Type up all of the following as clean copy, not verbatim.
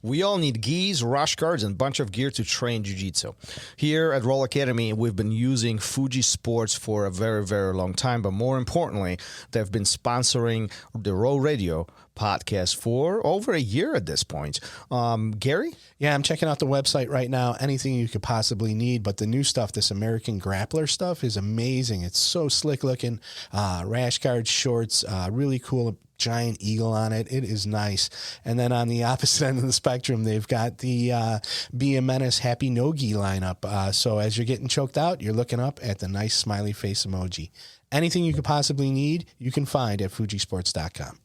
We all need gis, rush guards, and a bunch of gear to train jiu-jitsu. Here at RŌL Academy, we've been using Fuji Sports for a very, very long time, but more importantly, they've been sponsoring the RŌL Radio podcast for over a year at this point. Gary? Yeah, I'm checking out the website right now. Anything you could possibly need, but the new stuff, this American Grappler stuff, is amazing. It's so slick looking. Rash guard shorts, really cool giant eagle on it. It is nice. And then on the opposite end of the spectrum, they've got the Be a Menace Happy No-Gi lineup. So as you're getting choked out, you're looking up at the nice smiley face emoji. Anything you could possibly need, you can find at fujisports.com.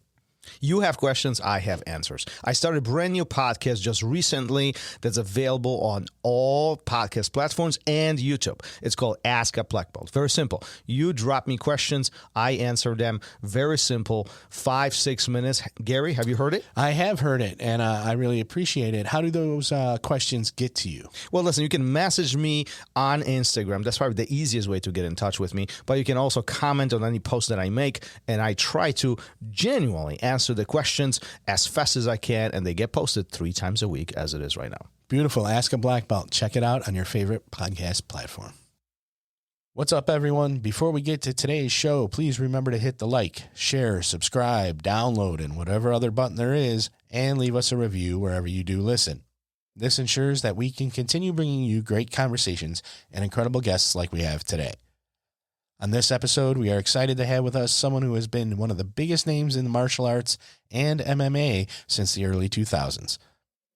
You have questions, I have answers. I started a brand new podcast just recently that's available on all podcast platforms and YouTube. It's called Ask a Black Belt. Very simple. You drop me questions, I answer them. Very simple, 5-6 minutes. Gary, have you heard it? I have heard it, and I really appreciate it. How do those questions get to you? Well, listen, you can message me on Instagram. That's probably the easiest way to get in touch with me. But you can also comment on any post that I make, and I try to genuinely answer the questions as fast as I can, and they get posted 3 times a week as it is right now. Beautiful. Ask a Black Belt. Check it out on your favorite podcast platform. What's up, everyone? Before we get to today's show, please remember to hit the like, share, subscribe, download, and whatever other button there is, and leave us a review wherever you do listen. This ensures that we can continue bringing you great conversations and incredible guests like we have today. On this episode, we are excited to have with us someone who has been one of the biggest names in the martial arts and MMA since the early 2000s.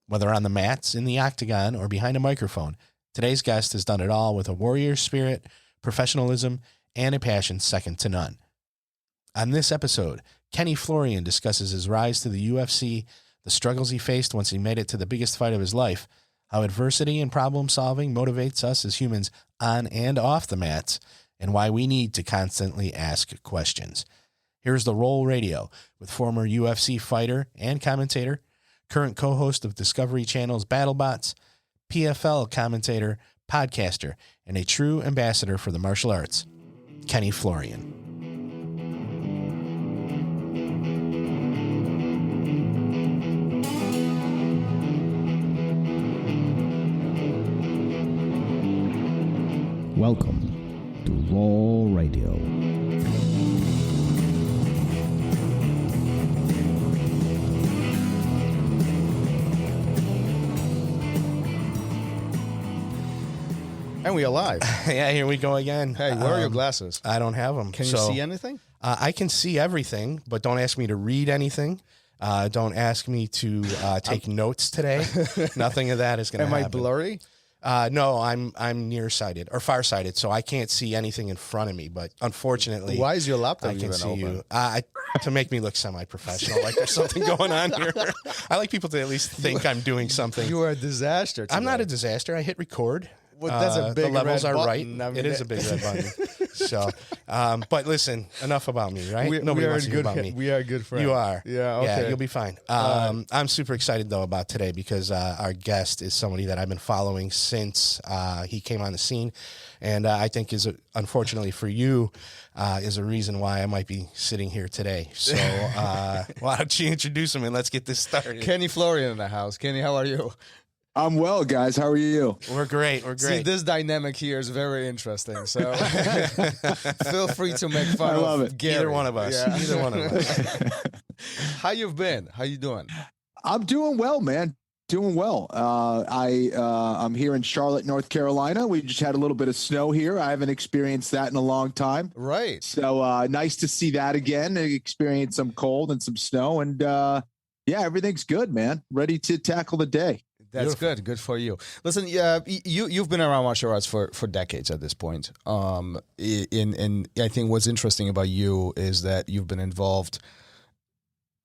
Whether on the mats, in the octagon, or behind a microphone, today's guest has done it all with a warrior spirit, professionalism, and a passion second to none. On this episode, Florian discusses his rise to the UFC, the struggles he faced once he made it to the biggest fight of his life, how adversity and problem solving motivates us as humans on and off the mats, and why we need to constantly ask questions. Here's the RŌL Radio with former UFC fighter and commentator, current co-host of Discovery Channel's BattleBots, PFL commentator, podcaster, and a true ambassador for the martial arts, Florian. Welcome to RŌL Radio. And we are live. Yeah, here we go again. Hey, where are your glasses? I don't have them. Can you see anything? I can see everything, but don't ask me to read anything. Don't ask me to take notes today. Nothing of that is going to happen. Am I blurry? No, I'm nearsighted or farsighted, so I can't see anything in front of me. But unfortunately, Why is your laptop I can even see open? you to make me look semi-professional, like there's something going on here. I like people to at least think I'm doing something. You are a disaster today. I'm not a disaster. I hit record. Well, that's a big the levels red are button. right. I mean, it is a big red button. So, but listen, enough about me, right? Nobody wants to hear about me. We are good friends. You are. Yeah, okay. Yeah, you'll be fine. I'm super excited, though, about today because our guest is somebody that I've been following since he came on the scene. And I think unfortunately for you, is a reason why I might be sitting here today. So why don't you introduce him and let's get this started. Florian in the house. Kenny, how are you? I'm well, guys. How are you? We're great. We're great. See, this dynamic here is very interesting. So feel free to make fun of Gary. Either one of us. Yeah. Either one of us. How you've been? How you doing? I'm doing well, man. Doing well. I'm here in Charlotte, North Carolina. We just had a little bit of snow here. I haven't experienced that in a long time. Right. So nice to see that again. Experience some cold and some snow, and yeah, everything's good, man. Ready to tackle the day. That's Beautiful. good. Good for you. Listen, you've been around martial arts for decades at this point. And I think what's interesting about you is that you've been involved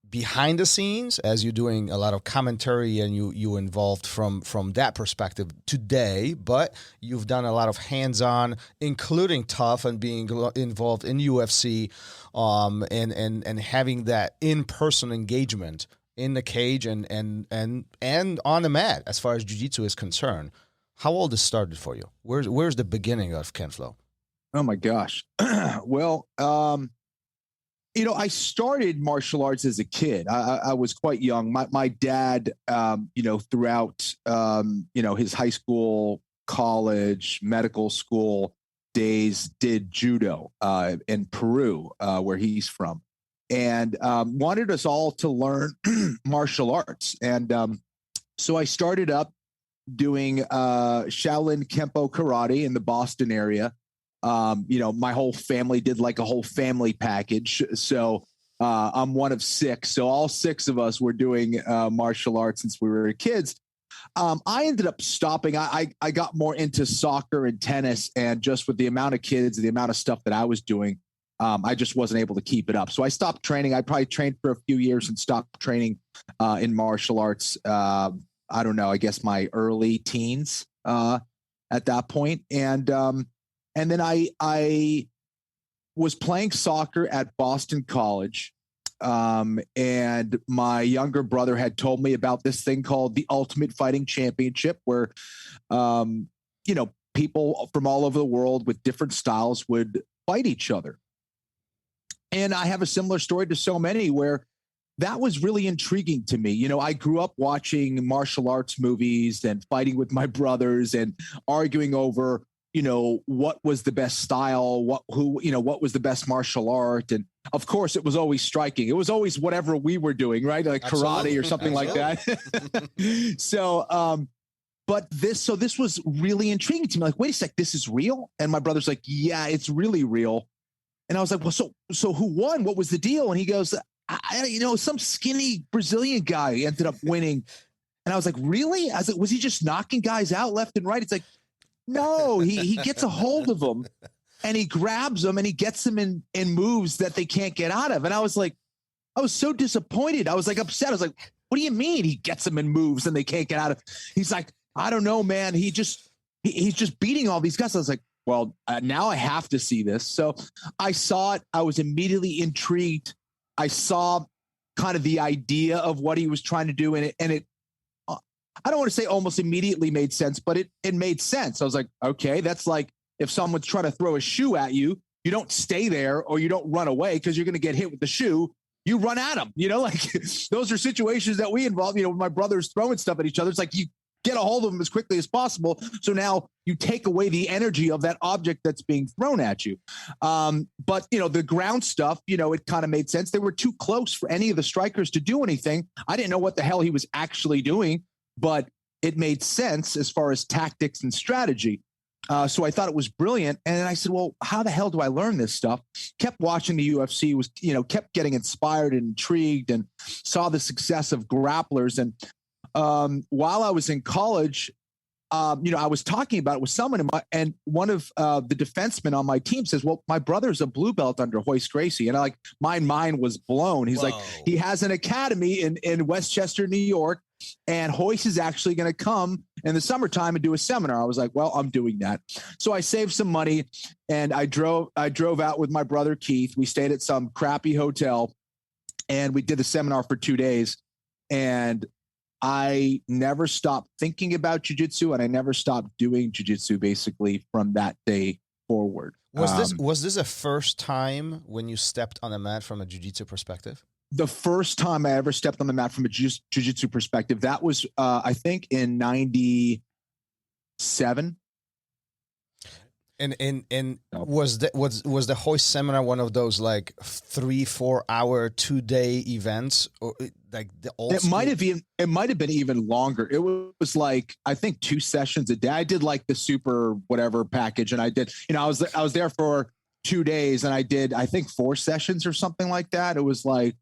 behind the scenes as you're doing a lot of commentary, and you involved from that perspective today. But you've done a lot of hands-on, including tough and being involved in UFC, and having that in-person engagement in the cage and on the mat as far as jiu-jitsu is concerned. How all this started for you? Where's the beginning of Kenflo? Oh my gosh. Well, I started martial arts as a kid. I was quite young. My dad, throughout, his high school, college, medical school days did judo in Peru, where he's from, and wanted us all to learn martial arts. And so I started up doing Shaolin Kempo karate in the Boston area. My whole family did like a whole family package. So I'm one of 6. So all 6 of us were doing martial arts since we were kids. I ended up stopping. I got more into soccer and tennis, and just with the amount of kids, the amount of stuff that I was doing, I just wasn't able to keep it up. So I stopped training. I probably trained for a few years and stopped training in martial arts. I don't know, I guess my early teens at that point. And then I was playing soccer at Boston College. And my younger brother had told me about this thing called the Ultimate Fighting Championship, where, people from all over the world with different styles would fight each other. And I have a similar story to so many, where that was really intriguing to me. I grew up watching martial arts movies and fighting with my brothers and arguing over, what was the best style, what was the best martial art. And of course it was always striking. It was always whatever we were doing, right? Like karate or something like that. So, but this was really intriguing to me. Like, wait a sec, this is real? And my brother's like, yeah, it's really real. And I was like, well, so who won? What was the deal? And he goes, some skinny Brazilian guy ended up winning. And I was like, really? I was like, was he just knocking guys out left and right? It's like, no, he gets a hold of them and he grabs them and he gets them in moves that they can't get out of. And I was like, I was so disappointed. I was like upset. I was like, what do you mean he gets them in moves and they can't get out of? He's like, I don't know, man. He's just beating all these guys. I was like, well, now I have to see this. So I saw it. I was immediately intrigued. I saw kind of the idea of what he was trying to do, and it I don't want to say almost immediately made sense, but it made sense. I was like, okay, that's like if someone's trying to throw a shoe at you, you don't stay there or you don't run away because you're going to get hit with the shoe. You run at them, like those are situations that we involve, my brothers throwing stuff at each other. It's like you get a hold of them as quickly as possible. So now you take away the energy of that object that's being thrown at you. But, the ground stuff, it kind of made sense. They were too close for any of the strikers to do anything. I didn't know what the hell he was actually doing, but it made sense as far as tactics and strategy. So I thought it was brilliant. And then I said, well, how the hell do I learn this stuff? Kept watching the UFC, kept getting inspired and intrigued, and saw the success of grapplers. And while I was in college, I was talking about it with someone, and one of the defensemen on my team says, well, my brother's a blue belt under Royce Gracie. And my mind was blown. He's like, he has an academy in Westchester, New York, and Royce is actually going to come in the summertime and do a seminar. I was like, well, I'm doing that. So I saved some money and I drove out with my brother, Keith. We stayed at some crappy hotel and we did the seminar for 2 days. And I never stopped thinking about jiu-jitsu, and I never stopped doing jiu-jitsu basically from that day forward. Was this a first time when you stepped on a mat from a jiu-jitsu perspective? The first time I ever stepped on the mat from a jiu-jitsu perspective, that was, I think, in 97. And was the Royce seminar one of those like 3-4 hour 2-day events, or like the old? It might have been even longer. It was like, I think 2 sessions a day. I did like the super whatever package, and I did. I was there for 2 days, and I did, I think, 4 sessions or something like that. It was like.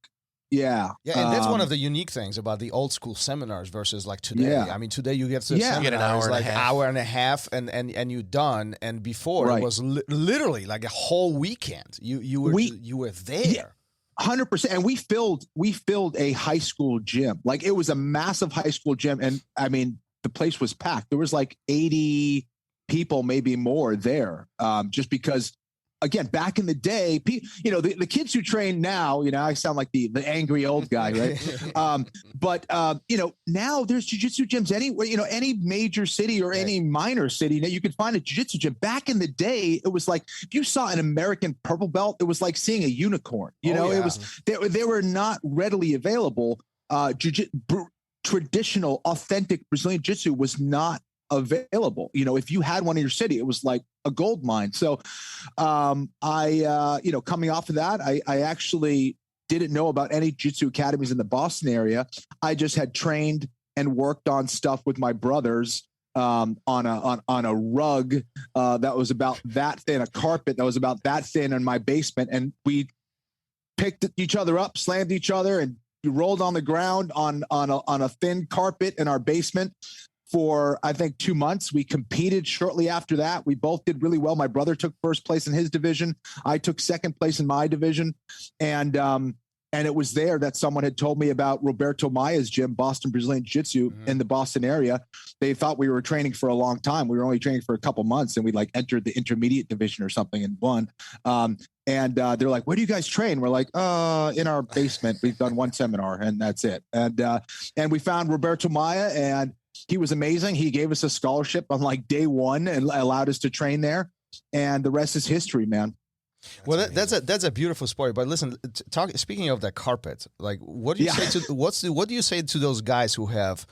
Yeah. And that's one of the unique things about the old school seminars versus like today. Yeah. I mean, today you get to get an hour and a half. Hour and a half and you're done. And before it was literally like a whole weekend. You were there. Yeah, 100%. And we filled a high school gym. Like, it was a massive high school gym. And I mean, the place was packed. There was like 80 people, maybe more there, just because again, back in the day, the kids who train now, I sound like the angry old guy, right? But now there's jiu-jitsu gyms anywhere, any major city or any minor city that you could find a jiu-jitsu gym. Back in the day, it was like, if you saw an American purple belt, it was like seeing a unicorn. It was, they were not readily available. Traditional, authentic Brazilian jiu-jitsu was not available. If you had one in your city, it was like a gold mine. So coming off of that, I actually didn't know about any jiu-jitsu academies in the Boston area. I just had trained and worked on stuff with my brothers on a rug that was about that thin, a carpet that was about that thin in my basement, and we picked each other up, slammed each other, and rolled on the ground on a thin carpet in our basement for, I think, 2 months. We competed shortly after that. We both did really well. My brother took first place in his division. I took second place in my division. And it was there that someone had told me about Roberto Maia's gym, Boston Brazilian Jiu-Jitsu, in the Boston area. They thought we were training for a long time. We were only training for a couple months, and we entered the intermediate division or something and won. And they're like, where do you guys train? We're like, in our basement. We've done one seminar and that's it. And we found Roberto Maia, and he was amazing. He gave us a scholarship on day one and allowed us to train there. And the rest is history, man. That's a beautiful story. But listen, speaking of that carpet, what do you say to what do you say to those guys who have,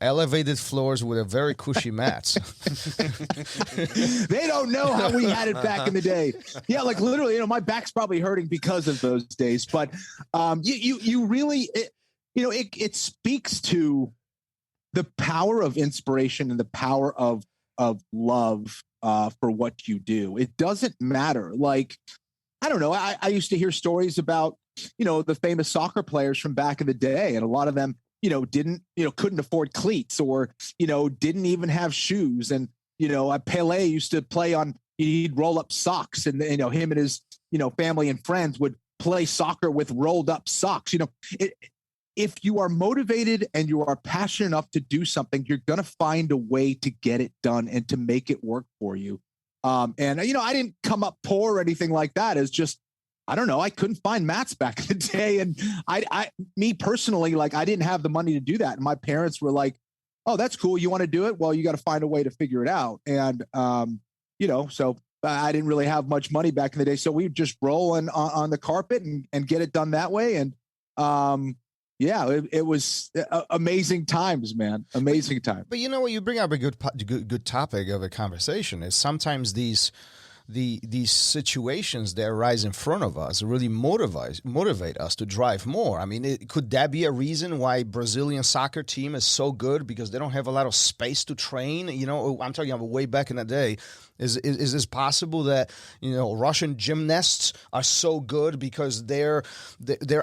elevated floors with a very cushy mats? They don't know how we had it back in the day. Yeah, literally, my back's probably hurting because of those days. But you really, it speaks to the power of inspiration and the power of love for what you do. It doesn't matter. I don't know. I used to hear stories about, the famous soccer players from back in the day, and a lot of them, couldn't afford cleats, or, didn't even have shoes. And, Pele used to play he'd roll up socks, and, him and his, family and friends would play soccer with rolled up socks. If you are motivated and you are passionate enough to do something, you're going to find a way to get it done and to make it work for you. I didn't come up poor or anything like that. It's just, I don't know. I couldn't find mats back in the day. And me personally, I didn't have the money to do that. And my parents were like, oh, that's cool. You want to do it? Well, you got to find a way to figure it out. And, so I didn't really have much money back in the day. So we just roll on the carpet and get it done that way. And, it was amazing times, man. Amazing time. But you bring up a good topic of a conversation is sometimes these situations that arise in front of us really motivate us to drive more. I mean, could that be a reason why Brazilian soccer team is so good, because they don't have a lot of space to train? I'm talking about way back in the day. Is this possible that Russian gymnasts are so good because their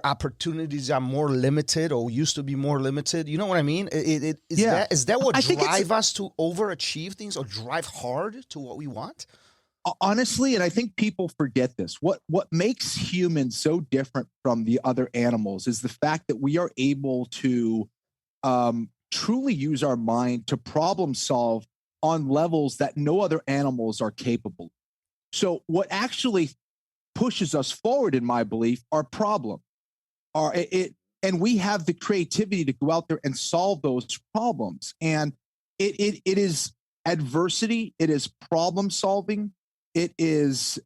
opportunities are more limited, or used to be more limited? You know what I mean? Is that what drive us to overachieve things or drive hard to what we want? Honestly, and I think people forget this, what makes humans so different from the other animals is the fact that we are able to truly use our mind to problem solve on levels that no other animals are capable. So what actually pushes us forward, in my belief, are problems. And we have the creativity to go out there and solve those problems. And it is adversity, it is problem solving, it is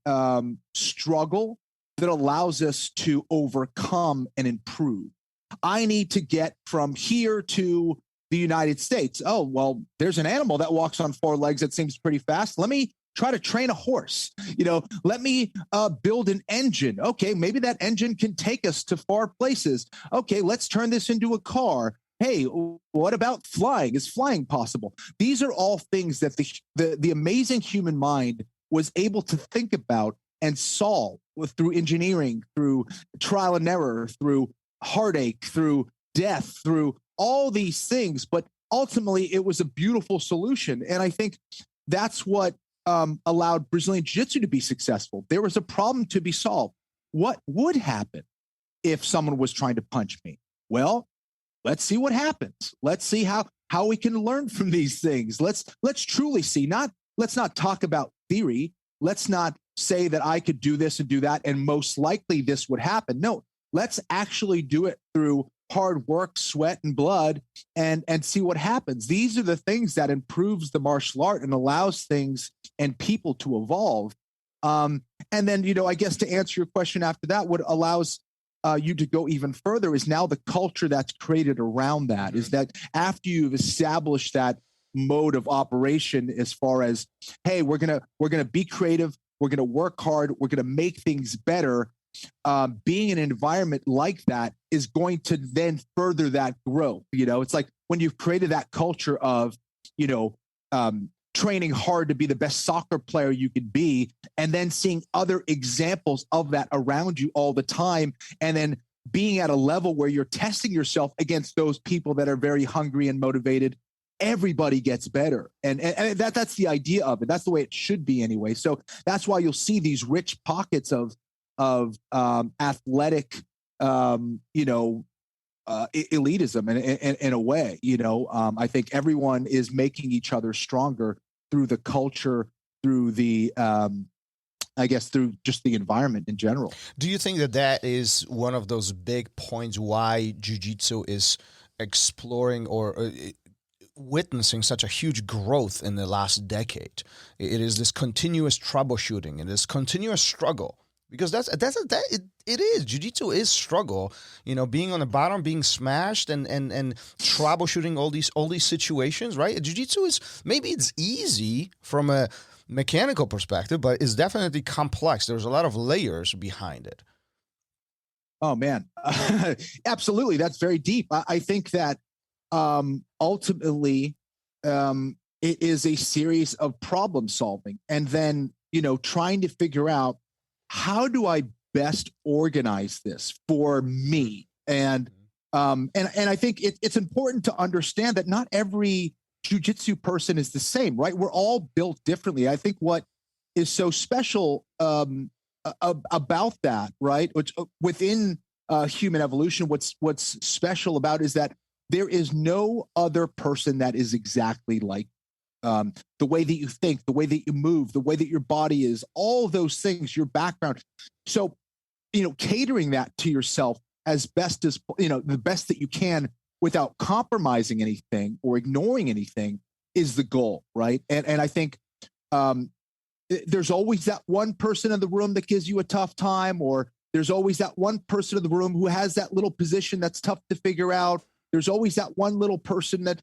struggle that allows us to overcome and improve. I need to get from here to the United States. Oh, well, there's an animal that walks on 4 legs that seems pretty fast. Let me try to train a horse. Let me build an engine. Okay, maybe that engine can take us to far places. Okay, let's turn this into a car. Hey, what about flying? Is flying possible? These are all things that the amazing human mind was able to think about and solve through engineering, through trial and error, through heartache, through death, through all these things. But ultimately, it was a beautiful solution. And I think that's what allowed Brazilian Jiu-Jitsu to be successful. There was a problem to be solved. What would happen if someone was trying to punch me? Well, let's see what happens. Let's see how we can learn from these things. Let's truly see. Let's not talk about theory. Let's not say that I could do this and do that, and most likely this would happen. No, let's actually do it through hard work, sweat, and blood, and see what happens. These are the things that improves the martial art and allows things and people to evolve. And then, I guess to answer your question after that, what allows you to go even further is now the culture that's created around that. Is that after you've established that mode of operation, as far as, hey, we're gonna be creative, we're gonna work hard, we're gonna make things better. Being in an environment like that is going to then further that growth. It's like when you've created that culture of, training hard to be the best soccer player you could be, and then seeing other examples of that around you all the time, and then being at a level where you're testing yourself against those people that are very hungry and motivated. Everybody gets better. And that's the idea of it. That's the way it should be anyway. So that's why you'll see these rich pockets of athletic, elitism in a way. I think everyone is making each other stronger through the culture, through the, through just the environment in general. Do you think that is one of those big points why jiu-jitsu is exploring or witnessing such a huge growth in the last decade? It is this continuous troubleshooting and this continuous struggle. Because it is. Jiu-jitsu is struggle, being on the bottom, being smashed, and troubleshooting all these situations, right? Jiu-jitsu is, maybe it's easy from a mechanical perspective, but it's definitely complex. There's a lot of layers behind it. Oh man, absolutely. That's very deep. I think that ultimately it is a series of problem solving, and then trying to figure out, how do I best organize this for me? And I think it's important to understand that not every jiu-jitsu person is the same, right? We're all built differently. I think what is so special about that, right? Which within human evolution, what's special about is that there is no other person that is exactly like the way that you think, the way that you move, the way that your body is, all those things, your background. So, catering that to yourself as best as, the best that you can without compromising anything or ignoring anything is the goal, right? And I think there's always that one person in the room that gives you a tough time, or there's always that one person in the room who has that little position that's tough to figure out. There's always that one little person that,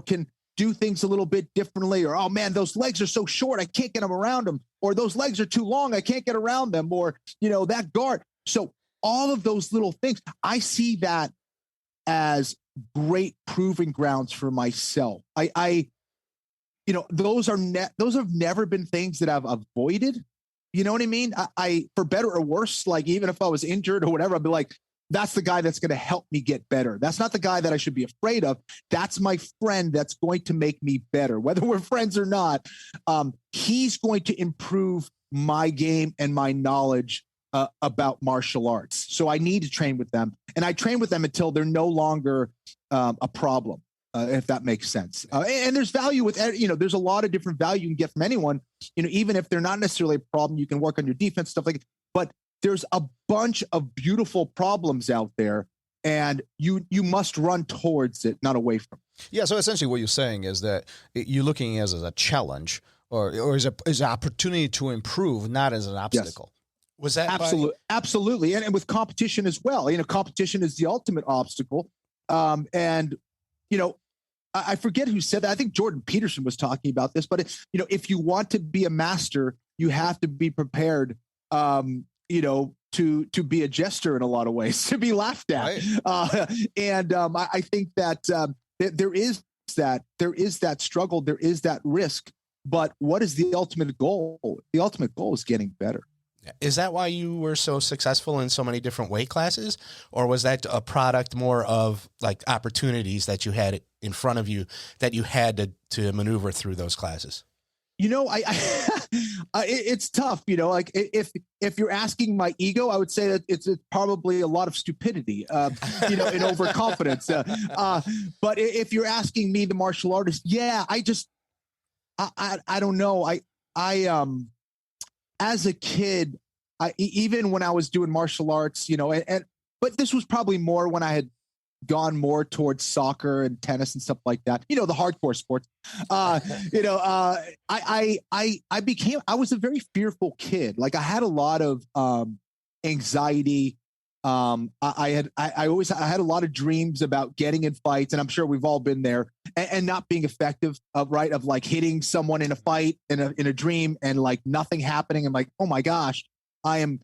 can do things a little bit differently, or, oh man, those legs are so short, I can't get them around them, or those legs are too long, I can't get around them, or, that guard. So all of those little things, I see that as great proving grounds for myself. Those have never been things that I've avoided. You know what I mean? I for better or worse, like even if I was injured or whatever, I'd be like, that's the guy that's going to help me get better. That's not the guy that I should be afraid of. That's my friend that's going to make me better. Whether we're friends or not, he's going to improve my game and my knowledge about martial arts. So I need to train with them. And I train with them until they're no longer a problem, if that makes sense. And there's value with, there's a lot of different value you can get from anyone, even if they're not necessarily a problem, you can work on your defense, stuff like that. But there's a bunch of beautiful problems out there, and you must run towards it, not away from it. Yeah. So essentially what you're saying is that you're looking as a challenge or as an opportunity to improve, not as an obstacle. Yes. Was that absolutely. And with competition as well, competition is the ultimate obstacle. And I forget who said that. I think Jordan Peterson was talking about this, but if you want to be a master, you have to be prepared, to be a jester in a lot of ways, to be laughed at. Right. I think that there is that struggle, there is that risk, but what is the ultimate goal? The ultimate goal is getting better. Is that why you were so successful in so many different weight classes? Or was that a product more of like opportunities that you had in front of you that you had to maneuver through those classes? It's tough, like if you're asking my ego, I would say that it's probably a lot of stupidity, and overconfidence. But if you're asking me, the martial artist, yeah, I don't know. as a kid, even when I was doing martial arts, but this was probably more when I had gone more towards soccer and tennis and stuff like that, the hardcore sports. I was a very fearful kid. Like I had a lot of anxiety. I had a lot of dreams about getting in fights, and I'm sure we've all been there, and not being effective, of like hitting someone in a fight in a dream and like nothing happening. I'm like, oh my gosh, I am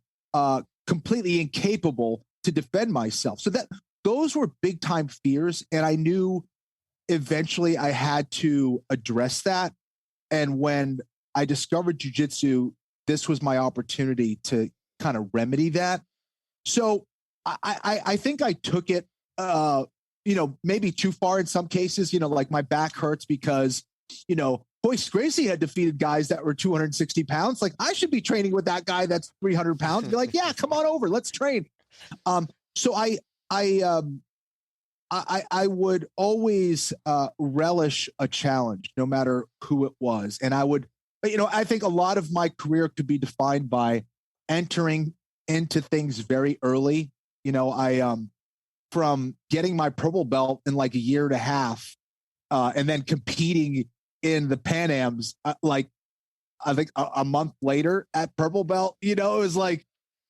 completely incapable to defend myself. So those were big time fears. And I knew eventually I had to address that. And when I discovered jiu-jitsu, this was my opportunity to kind of remedy that. So I think I took it, maybe too far in some cases, like my back hurts because, Royce Gracie had defeated guys that were 260 pounds. Like I should be training with that guy that's 300 pounds. Be like, yeah, come on over, let's train. So I would always relish a challenge, no matter who it was. And I think a lot of my career could be defined by entering into things very early. From getting my purple belt in like a year and a half, and then competing in the Pan Ams, like I think a month later at purple belt, it was like,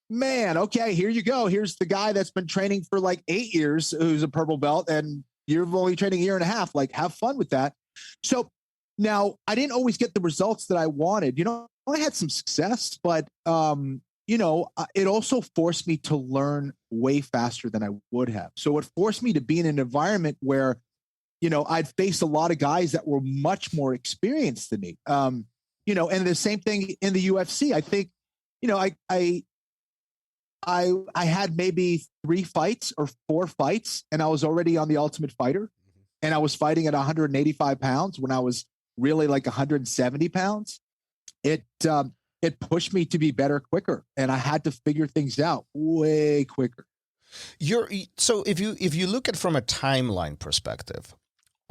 man, okay, here you go. Here's the guy that's been training for like 8 years, who's a purple belt, and you're only training a year and a half. Like, have fun with that. So now I didn't always get the results that I wanted. I had some success, but it also forced me to learn way faster than I would have. So it forced me to be in an environment where, I'd face a lot of guys that were much more experienced than me. And the same thing in the UFC. I think, I had maybe 3 fights or 4 fights, and I was already on the Ultimate Fighter, and I was fighting at 185 pounds when I was really like 170 pounds. It pushed me to be better quicker, and I had to figure things out way quicker. So if you look at from a timeline perspective,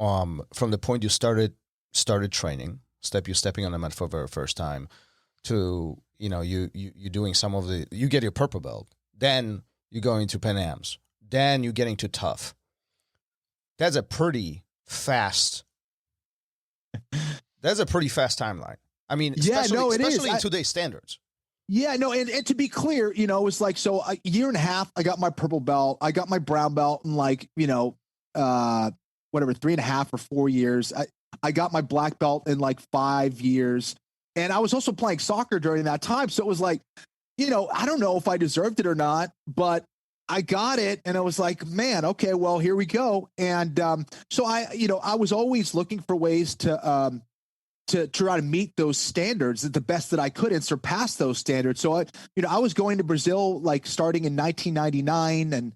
from the point you started training, you stepping on the mat for the very first time, to you doing some of you get your purple belt, then you go into Pan Ams, then you're getting to tough. That's a pretty fast. That's a pretty fast timeline. I mean, especially in today's standards. Yeah, no, and to be clear, it was like, so a year and a half, I got my purple belt, I got my brown belt in like, 3.5 or 4 years. I got my black belt in like 5 years. And I was also playing soccer during that time. So it was like, I don't know if I deserved it or not, but I got it. And I was like, man, okay, well, here we go. And so I was always looking for ways to try to meet those standards the best that I could and surpass those standards. So I was going to Brazil, like starting in 1999. And,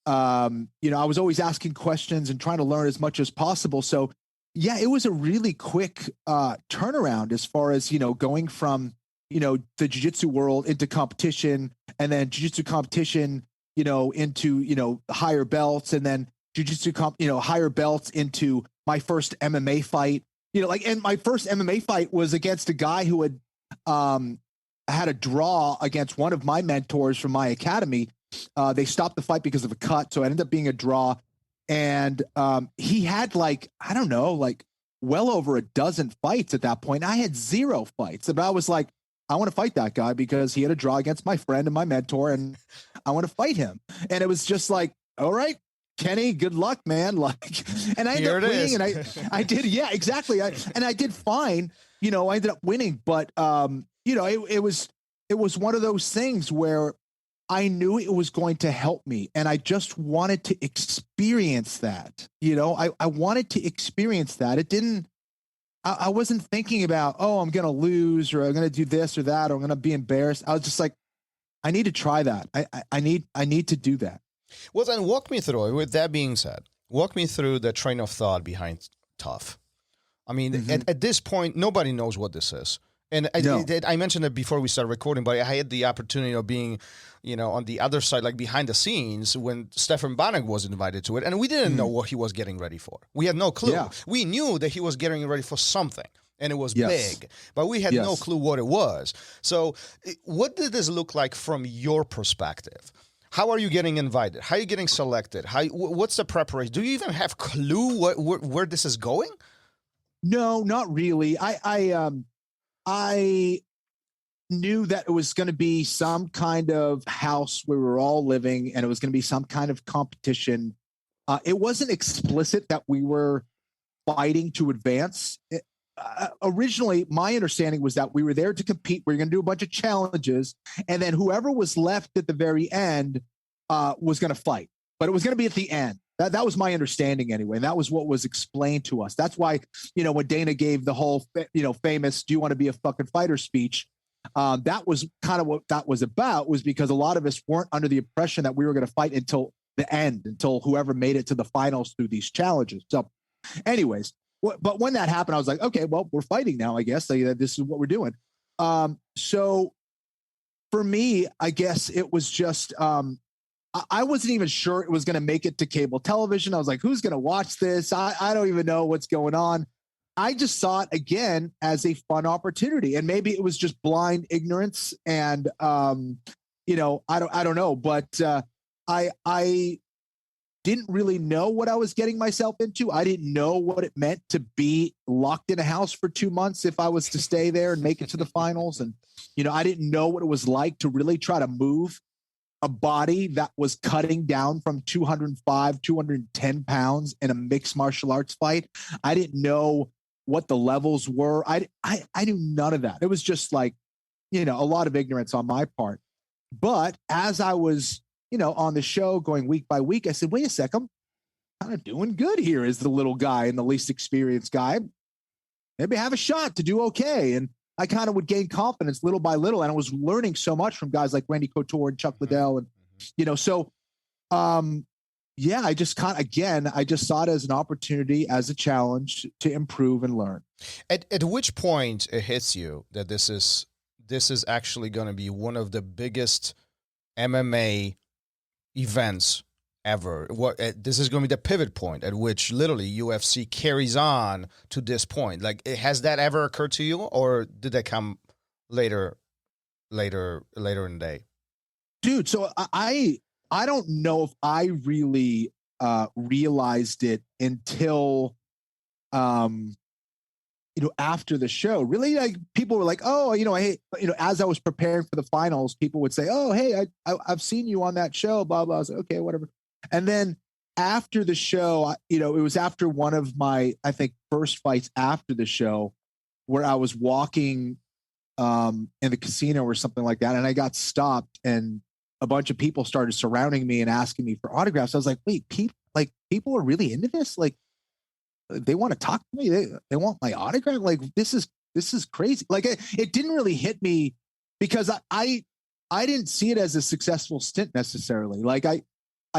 I was always asking questions and trying to learn as much as possible. So yeah, it was a really quick turnaround as far as, going from, the jiu-jitsu world into competition, and then jiu-jitsu competition, into, higher belts, and then jiu-jitsu higher belts into my first MMA fight, and my first MMA fight was against a guy who had had a draw against one of my mentors from my academy. They stopped the fight because of a cut. So it ended up being a draw. And he had well over a dozen fights at that point. I had 0 fights. But I was like, I want to fight that guy because he had a draw against my friend and my mentor, and I want to fight him. And it was just like, all right, Kenny, good luck, man. And I ended up winning, and I did. Yeah, exactly. And I did fine. I ended up winning, but it was one of those things where I knew it was going to help me, and I just wanted to experience that. I wanted to experience that. It didn't. I wasn't thinking about, I'm going to lose, or I'm going to do this or that, or I'm going to be embarrassed. I was just like, I need to try that. I need to do that. Well, then walk me through. With that being said, walk me through the train of thought behind tough. I mean, at this point, nobody knows what this is. And I mentioned it before we started recording, but I had the opportunity of being, on the other side, like behind the scenes, when Stefan Banek was invited to it, and we didn't know what he was getting ready for. We had no clue. Yeah. We knew that he was getting ready for something, and it was Yes. big, but we had no Yes. clue what it was. So what did this look like from your perspective? How are you getting invited? How are you getting selected? What's the preparation? Do you even have clue where this is going? No, not really. I knew that it was going to be some kind of house where we were all living, and it was going to be some kind of competition. It wasn't explicit that we were fighting to advance. Originally, my understanding was that we were there to compete. We were going to do a bunch of challenges, and then whoever was left at the very end was going to fight. But it was going to be at the end. That was my understanding anyway. And that was what was explained to us. That's why, when Dana gave the whole, famous, "Do you want to be a fucking fighter?" speech, that was kind of what that was about, was because a lot of us weren't under the impression that we were going to fight until the end, until whoever made it to the finals through these challenges. So anyways, but when that happened, I was like, okay, well, we're fighting now, I guess. This is what we're doing. So for me, I guess it was just, I wasn't even sure it was going to make it to cable television. I was like, who's going to watch this? I don't even know what's going on. I just saw it again as a fun opportunity, and maybe it was just blind ignorance. And, I don't know, but I didn't really know what I was getting myself into. I didn't know what it meant to be locked in a house for 2 months if I was to stay there and make it to the finals. And, I didn't know what it was like to really try to move a body that was cutting down from 205, 210 pounds in a mixed martial arts fight. I didn't know what the levels were. I knew none of that. It was just like, a lot of ignorance on my part. But as I was, on the show going week by week, I said, wait a sec, I'm kind of doing good here as the little guy and the least experienced guy. Maybe have a shot to do okay. And I kind of would gain confidence little by little. And I was learning so much from guys like Randy Couture and Chuck Liddell. And, I just I just saw it as an opportunity, as a challenge to improve and learn. At which point it hits you that this is actually going to be one of the biggest MMA events ever? This is going to be the pivot point at which literally UFC carries on to this point. Like, has that ever occurred to you, or did that come later in the day? Dude, so I don't know if I really realized it until after the show. Really, like, people were like, oh, hey, as I was preparing for the finals, people would say, oh, hey, I've seen you on that show, blah blah. I was like, okay, whatever. And then after the show, it was after one of my, I think, first fights after the show, where I was walking in the casino or something like that, and I got stopped, and a bunch of people started surrounding me and asking me for autographs. I was like, wait, people are really into this? Like, they want to talk to me? They want my autograph? Like, this is crazy. Like, it didn't really hit me because I didn't see it as a successful stint necessarily. Like, I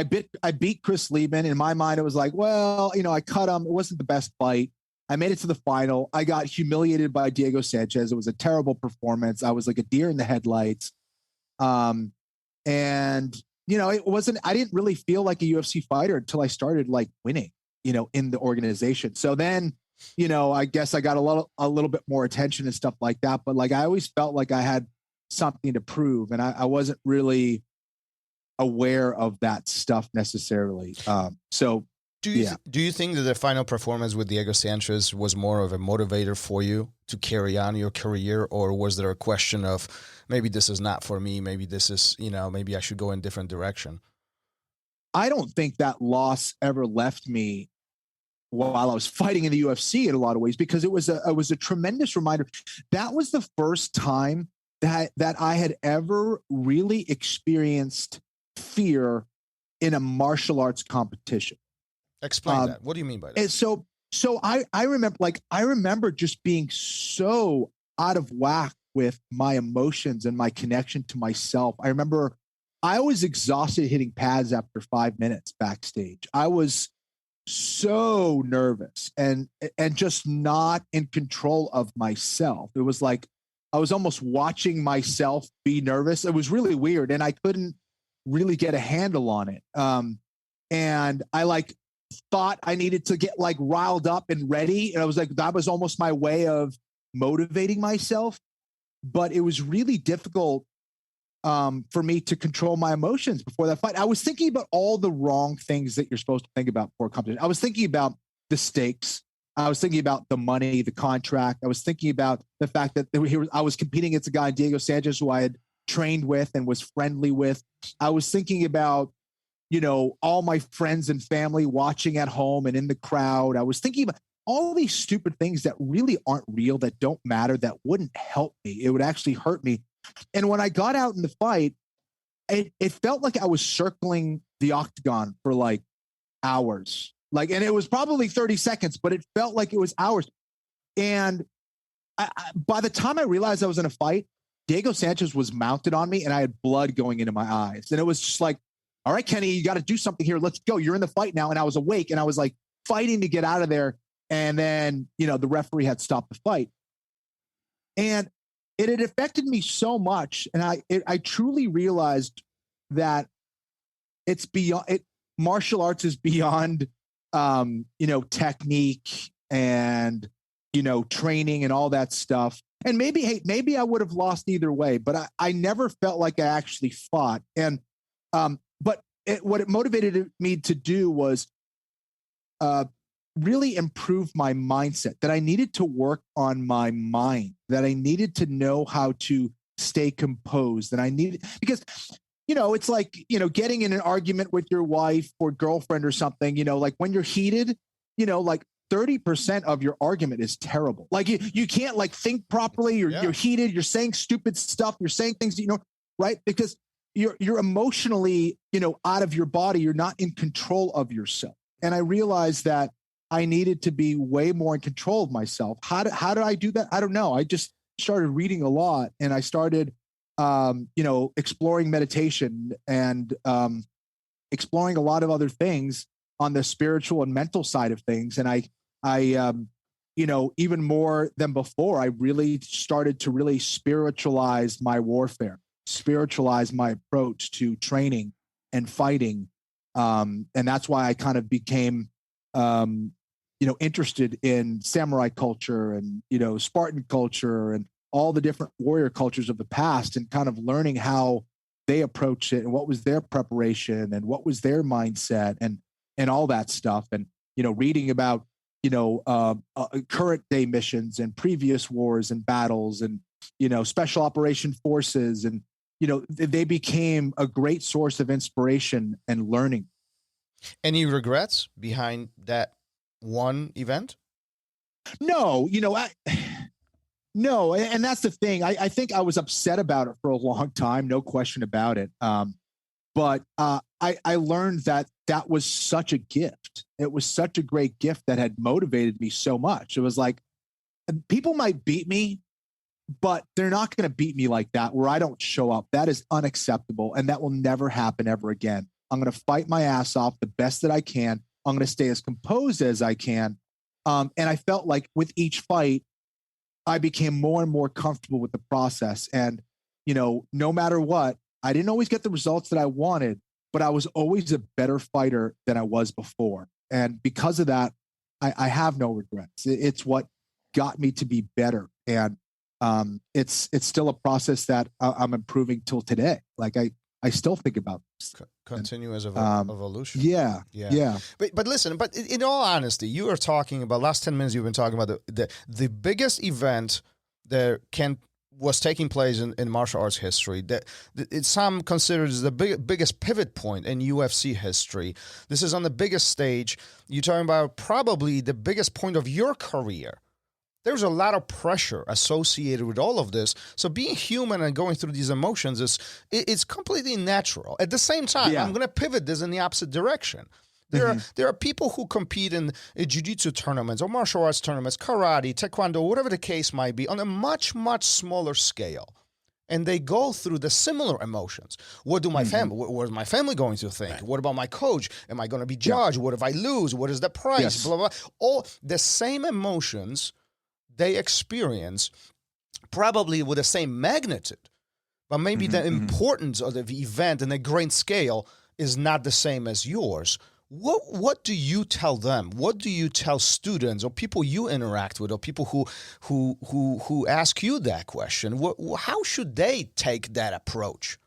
beat Chris Lieben. In my mind, it was like, well, I cut him. It wasn't the best fight. I made it to the final. I got humiliated by Diego Sanchez. It was a terrible performance. I was like a deer in the headlights. And it wasn't, I didn't really feel like a UFC fighter until I started like winning, in the organization. So then, I guess I got a little bit more attention and stuff like that. But like, I always felt like I had something to prove, and I wasn't really aware of that stuff necessarily. Do you think that the final performance with Diego Sanchez was more of a motivator for you to carry on your career, or was there a question of maybe this is not for me, maybe this is, maybe I should go in a different direction? I don't think that loss ever left me while I was fighting in the UFC in a lot of ways, because it was a tremendous reminder. That was the first time that I had ever really experienced fear in a martial arts competition. Explain that. What do you mean by that? And so I remember just being so out of whack with my emotions and my connection to myself. I remember I was exhausted hitting pads after 5 minutes backstage. I was so nervous and just not in control of myself. It was like I was almost watching myself be nervous. It was really weird, and I couldn't really get a handle on it. And I thought I needed to get riled up and ready. And I was like, that was almost my way of motivating myself, but it was really difficult for me to control my emotions before that fight. I was thinking about all the wrong things that you're supposed to think about before a competition. I was thinking about the stakes. I was thinking about the money, the contract. I was thinking about the fact that I was competing against a guy, Diego Sanchez, who I had trained with and was friendly with. I was thinking about, all my friends and family watching at home and in the crowd. I was thinking about all these stupid things that really aren't real, that don't matter, that wouldn't help me. It would actually hurt me. And when I got out in the fight, it felt like I was circling the octagon for like hours. And it was probably 30 seconds, but it felt like it was hours. And by the time I realized I was in a fight, Diego Sanchez was mounted on me and I had blood going into my eyes. And it was just like, all right, Kenny, you got to do something here. Let's go. You're in the fight now. And I was awake and I was like fighting to get out of there. And then, the referee had stopped the fight. And it had affected me so much. And I truly realized that it's beyond it. Martial arts is beyond, technique and, training and all that stuff. And maybe I would have lost either way, but I never felt like I actually fought. And, what it motivated me to do was, really improve my mindset, that I needed to work on my mind, that I needed to know how to stay composed, because, it's like, getting in an argument with your wife or girlfriend or something, like when you're heated, like 30% of your argument is terrible. Like you can't like think properly. You're heated. You're saying stupid stuff. You're saying things, right? Because you're emotionally, out of your body. You're not in control of yourself. And I realized that I needed to be way more in control of myself. How do I do that? I don't know. I just started reading a lot and I started, exploring meditation and exploring a lot of other things on the spiritual and mental side of things. And I even more than before, I really started to really spiritualize my warfare, spiritualize my approach to training and fighting. And that's why I kind of became, interested in samurai culture and, Spartan culture and all the different warrior cultures of the past, and kind of learning how they approach it and what was their preparation and what was their mindset and all that stuff. And, reading about, current day missions and previous wars and battles and, special operation forces. And, they became a great source of inspiration and learning. Any regrets behind that one event? No, no. And that's the thing. I think I was upset about it for a long time. No question about it. But I learned that was such a gift. It was such a great gift that had motivated me so much. It was like, people might beat me, but they're not going to beat me like that, where I don't show up. That is unacceptable. And that will never happen ever again. I'm going to fight my ass off the best that I can. I'm going to stay as composed as I can. And I felt like with each fight, I became more and more comfortable with the process. And, no matter what, I didn't always get the results that I wanted, but I was always a better fighter than I was before. And because of that, I have no regrets. It's what got me to be better. And it's still a process that I'm improving till today. Like I still think about this. Continuous evolution. Yeah. But listen, but in all honesty, you are talking about last 10 minutes. You've been talking about the biggest event that was taking place in martial arts history. That some consider the biggest pivot point in UFC history. This is on the biggest stage. You're talking about probably the biggest point of your career. There's a lot of pressure associated with all of this. So being human and going through these emotions it's completely natural. At the same time, I'm going to pivot this in the opposite direction. There are people who compete in jiu-jitsu tournaments or martial arts tournaments, karate, taekwondo, whatever the case might be, on a much, much smaller scale. And they go through the similar emotions. What do my family? What is my family going to think? Right. What about my coach? Am I going to be judged? What if I lose? What is the price? Yes. Blah, blah, blah. All the same emotions they experience, probably with the same magnitude, but maybe the importance of the event and the grand scale is not the same as yours. What do you tell them? What do you tell students or people you interact with or people who ask you that question? How should they take that approach?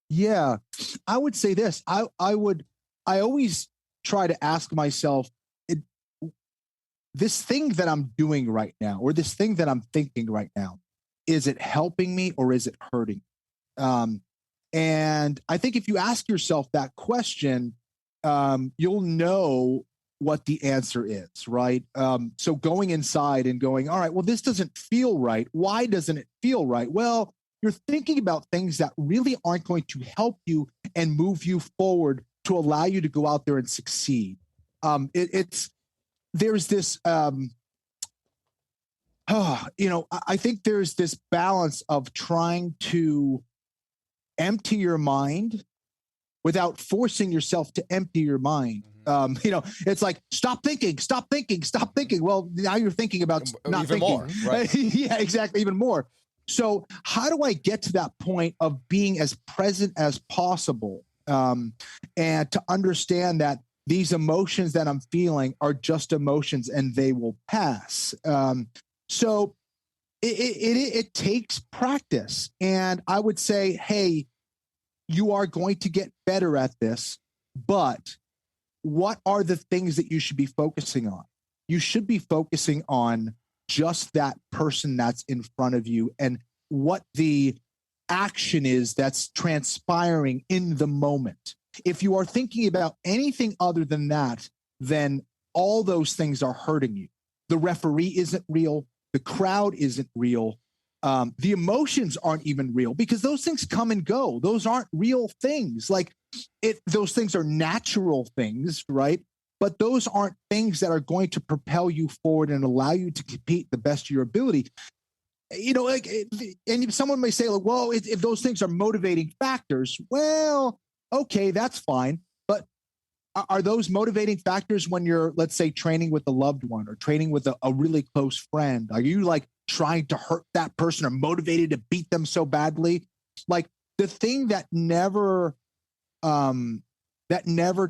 Yeah, I would say this. I always try to ask myself, this thing that I'm doing right now, or this thing that I'm thinking right now, is it helping me or is it hurting? And I think if you ask yourself that question, you'll know what the answer is, right? So going inside and going, all right, well, this doesn't feel right. Why doesn't it feel right? Well, you're thinking about things that really aren't going to help you and move you forward to allow you to go out there and succeed. There's this, I think there's this balance of trying to empty your mind without forcing yourself to empty your mind. It's like, stop thinking. Well, now you're thinking about not even thinking. More, right? Yeah, exactly. Even more. So how do I get to that point of being as present as possible? And to understand that these emotions that I'm feeling are just emotions and they will pass. So it takes practice. And I would say, hey, you are going to get better at this, but what are the things that you should be focusing on? You should be focusing on just that person that's in front of you and what the action is that's transpiring in the moment. If you are thinking about anything other than that, then all those things are hurting you. The referee isn't real. The crowd isn't real. The emotions aren't even real because those things come and go. Those aren't real things. Those things are natural things, right? But those aren't things that are going to propel you forward and allow you to compete the best of your ability. And someone may say, well, if those things are motivating factors, well, okay, that's fine. But are those motivating factors when you're, let's say, training with a loved one or training with a really close friend? Are you trying to hurt that person or motivated to beat them so badly? The thing that never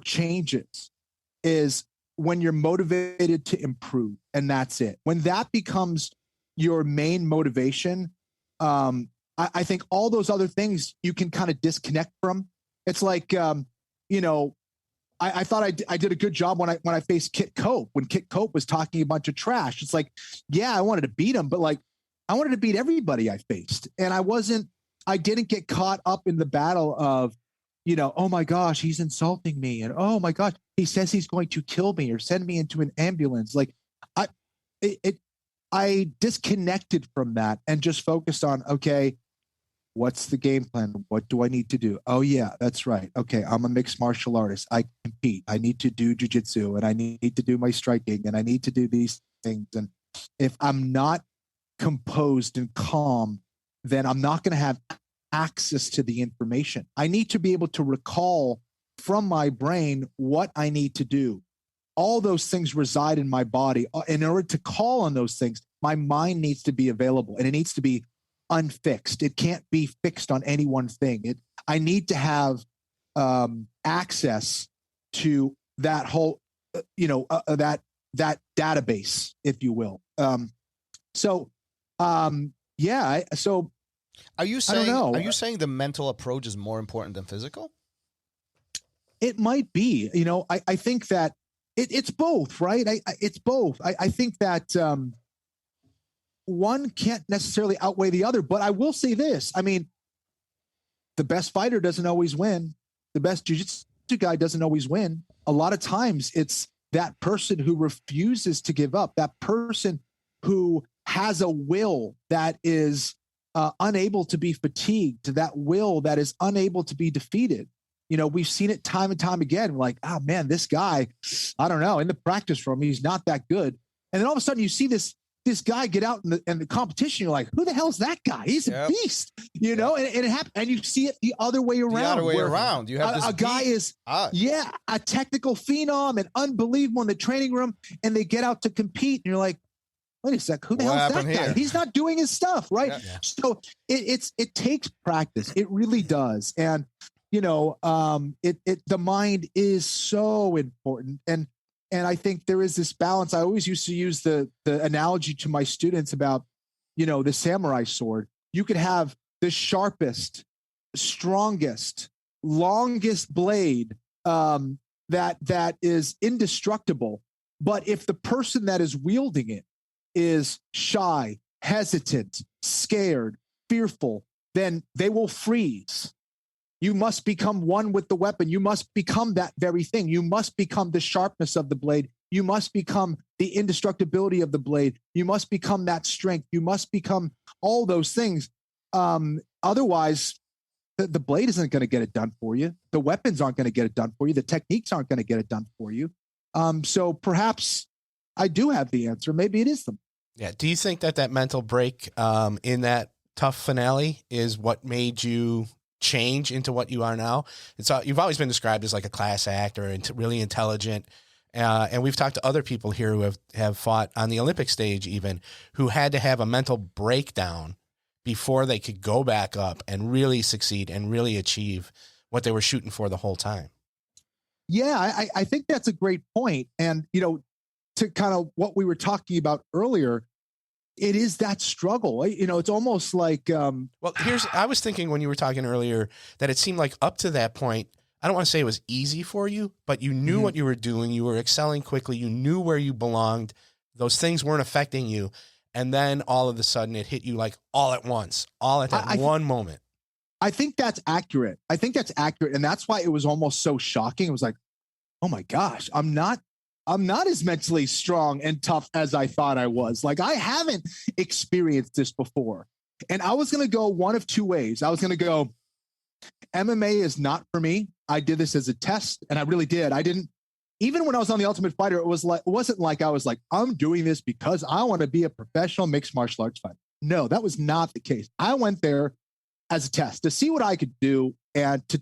changes is when you're motivated to improve, and that's it. When that becomes your main motivation, I think all those other things you can kind of disconnect from. It's like, I thought I did a good job when I faced Kit Cope, when Kit Cope was talking a bunch of trash. It's like, yeah, I wanted to beat him, but I wanted to beat everybody I faced. And I didn't get caught up in the battle of, oh my gosh, he's insulting me. And oh my gosh, he says he's going to kill me or send me into an ambulance. I disconnected from that and just focused on, okay, what's the game plan? What do I need to do? Oh yeah, that's right. Okay, I'm a mixed martial artist. I compete. I need to do jiu-jitsu and I need to do my striking and I need to do these things. And if I'm not composed and calm, then I'm not going to have access to the information. I need to be able to recall from my brain what I need to do. All those things reside in my body. In order to call on those things, my mind needs to be available and it needs to be unfixed. It can't be fixed on any one thing. I need to have access to that whole, that database, if you will. So are you saying the mental approach is more important than physical? It might be. I think that it's both, right? It's both. I think that one can't necessarily outweigh the other, but I will say this. I mean, the best fighter doesn't always win. The best jiu-jitsu guy doesn't always win. A lot of times it's that person who refuses to give up, that person who has a will that is unable to be fatigued, that will that is unable to be defeated. We've seen it time and time again. We're like, oh man, this guy, I don't know, in the practice room, he's not that good. And then all of a sudden you see this guy get out in the competition. You're like, who the hell is that guy? He's a beast, and it happens. And you see it the other way around. The other way around. You have a guy is, a technical phenom and unbelievable in the training room. And they get out to compete. And you're like, wait a sec, who the hell is that guy? He's not doing his stuff, right? Yeah. So it takes practice. It really does. And the mind is so important. And I think there is this balance. I always used to use the analogy to my students about, the samurai sword. You could have the sharpest, strongest, longest blade that is indestructible. But if the person that is wielding it is shy, hesitant, scared, fearful, then they will freeze. You must become one with the weapon. You must become that very thing. You must become the sharpness of the blade. You must become the indestructibility of the blade. You must become that strength. You must become all those things. Otherwise, the blade isn't going to get it done for you. The weapons aren't going to get it done for you. The techniques aren't going to get it done for you. So perhaps I do have the answer. Maybe it is them. Yeah. Do you think that mental break in that tough finale is what made you change into what you are now? You've always been described as like a class act or really intelligent. And we've talked to other people here who have fought on the Olympic stage, even, who had to have a mental breakdown before they could go back up and really succeed and really achieve what they were shooting for the whole time. Yeah, I think that's a great point. And, to kind of what we were talking about earlier, it is that struggle. It's almost like, I was thinking when you were talking earlier that it seemed like up to that point, I don't want to say it was easy for you, but you knew what you were doing. You were excelling quickly. You knew where you belonged. Those things weren't affecting you. And then all of a sudden it hit you like all at once, all at that one moment. I think that's accurate. And that's why it was almost so shocking. It was like, oh my gosh, I'm not as mentally strong and tough as I thought I was. Like, I haven't experienced this before. And I was going to go one of two ways. I was going to go, MMA is not for me. I did this as a test, and I really did. Even when I was on The Ultimate Fighter, it wasn't like I was like, I'm doing this because I want to be a professional mixed martial arts fighter. No, that was not the case. I went there as a test to see what I could do and to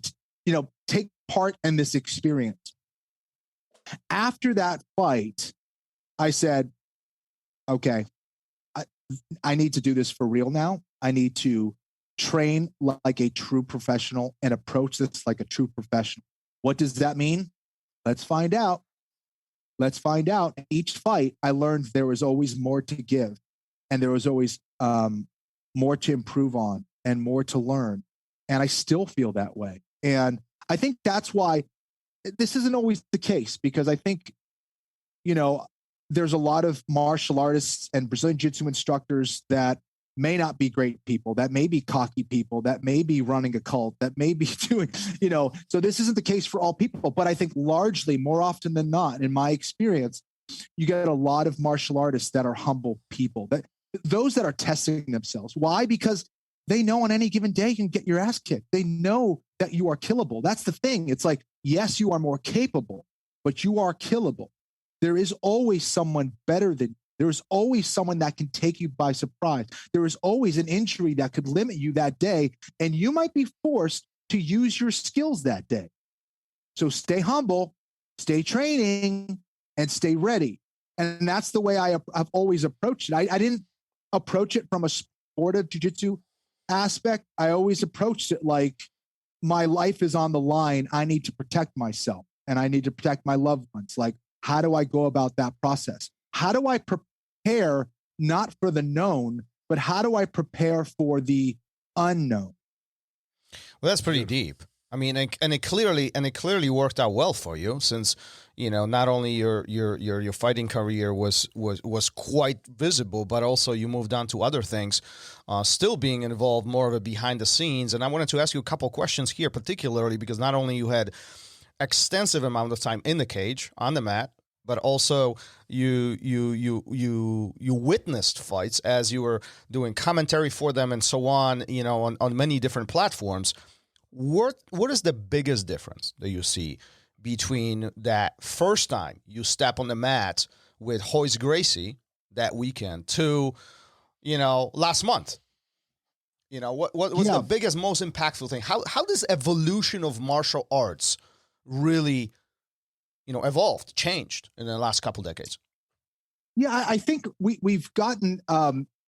take part in this experience. After that fight, I said, okay, I need to do this for real now. I need to train like a true professional and approach this like a true professional. What does that mean? Let's find out. Each fight, I learned there was always more to give, and there was always more to improve on and more to learn. And I still feel that way. And I think that's why this isn't always the case, because I think, there's a lot of martial artists and Brazilian Jiu-Jitsu instructors that may not be great people, that may be cocky people, that may be running a cult, that may be doing, so this isn't the case for all people. But I think largely, more often than not, in my experience, you get a lot of martial artists that are humble people, those that are testing themselves. Why? Because they know on any given day you can get your ass kicked. They know that you are killable. That's the thing. It's like, yes, you are more capable, but you are killable. There is always someone better than you. There is always someone that can take you by surprise. There is always an injury that could limit you that day, and you might be forced to use your skills that day. So stay humble, stay training, and stay ready. And that's the way I've always approached it. I didn't approach it from a sportive jiu-jitsu aspect. I always approached it like, my life is on the line. I need to protect myself, and I need to protect my loved ones. Like, how do I go about that process? How do I prepare not for the known, but how do I prepare for the unknown? Well, that's pretty deep. I mean, and it clearly worked out well for you, since not only your fighting career was quite visible, but also you moved on to other things, still being involved more of a behind the scenes. And I wanted to ask you a couple questions here, particularly because not only you had extensive amount of time in the cage on the mat, but also you witnessed fights as you were doing commentary for them and so on, on many different platforms. What is the biggest difference that you see between that first time you step on the mat with Royce Gracie that weekend to, last month? What was the biggest, most impactful thing? How does evolution of martial arts really, evolved, changed in the last couple decades? Yeah, I think we've gotten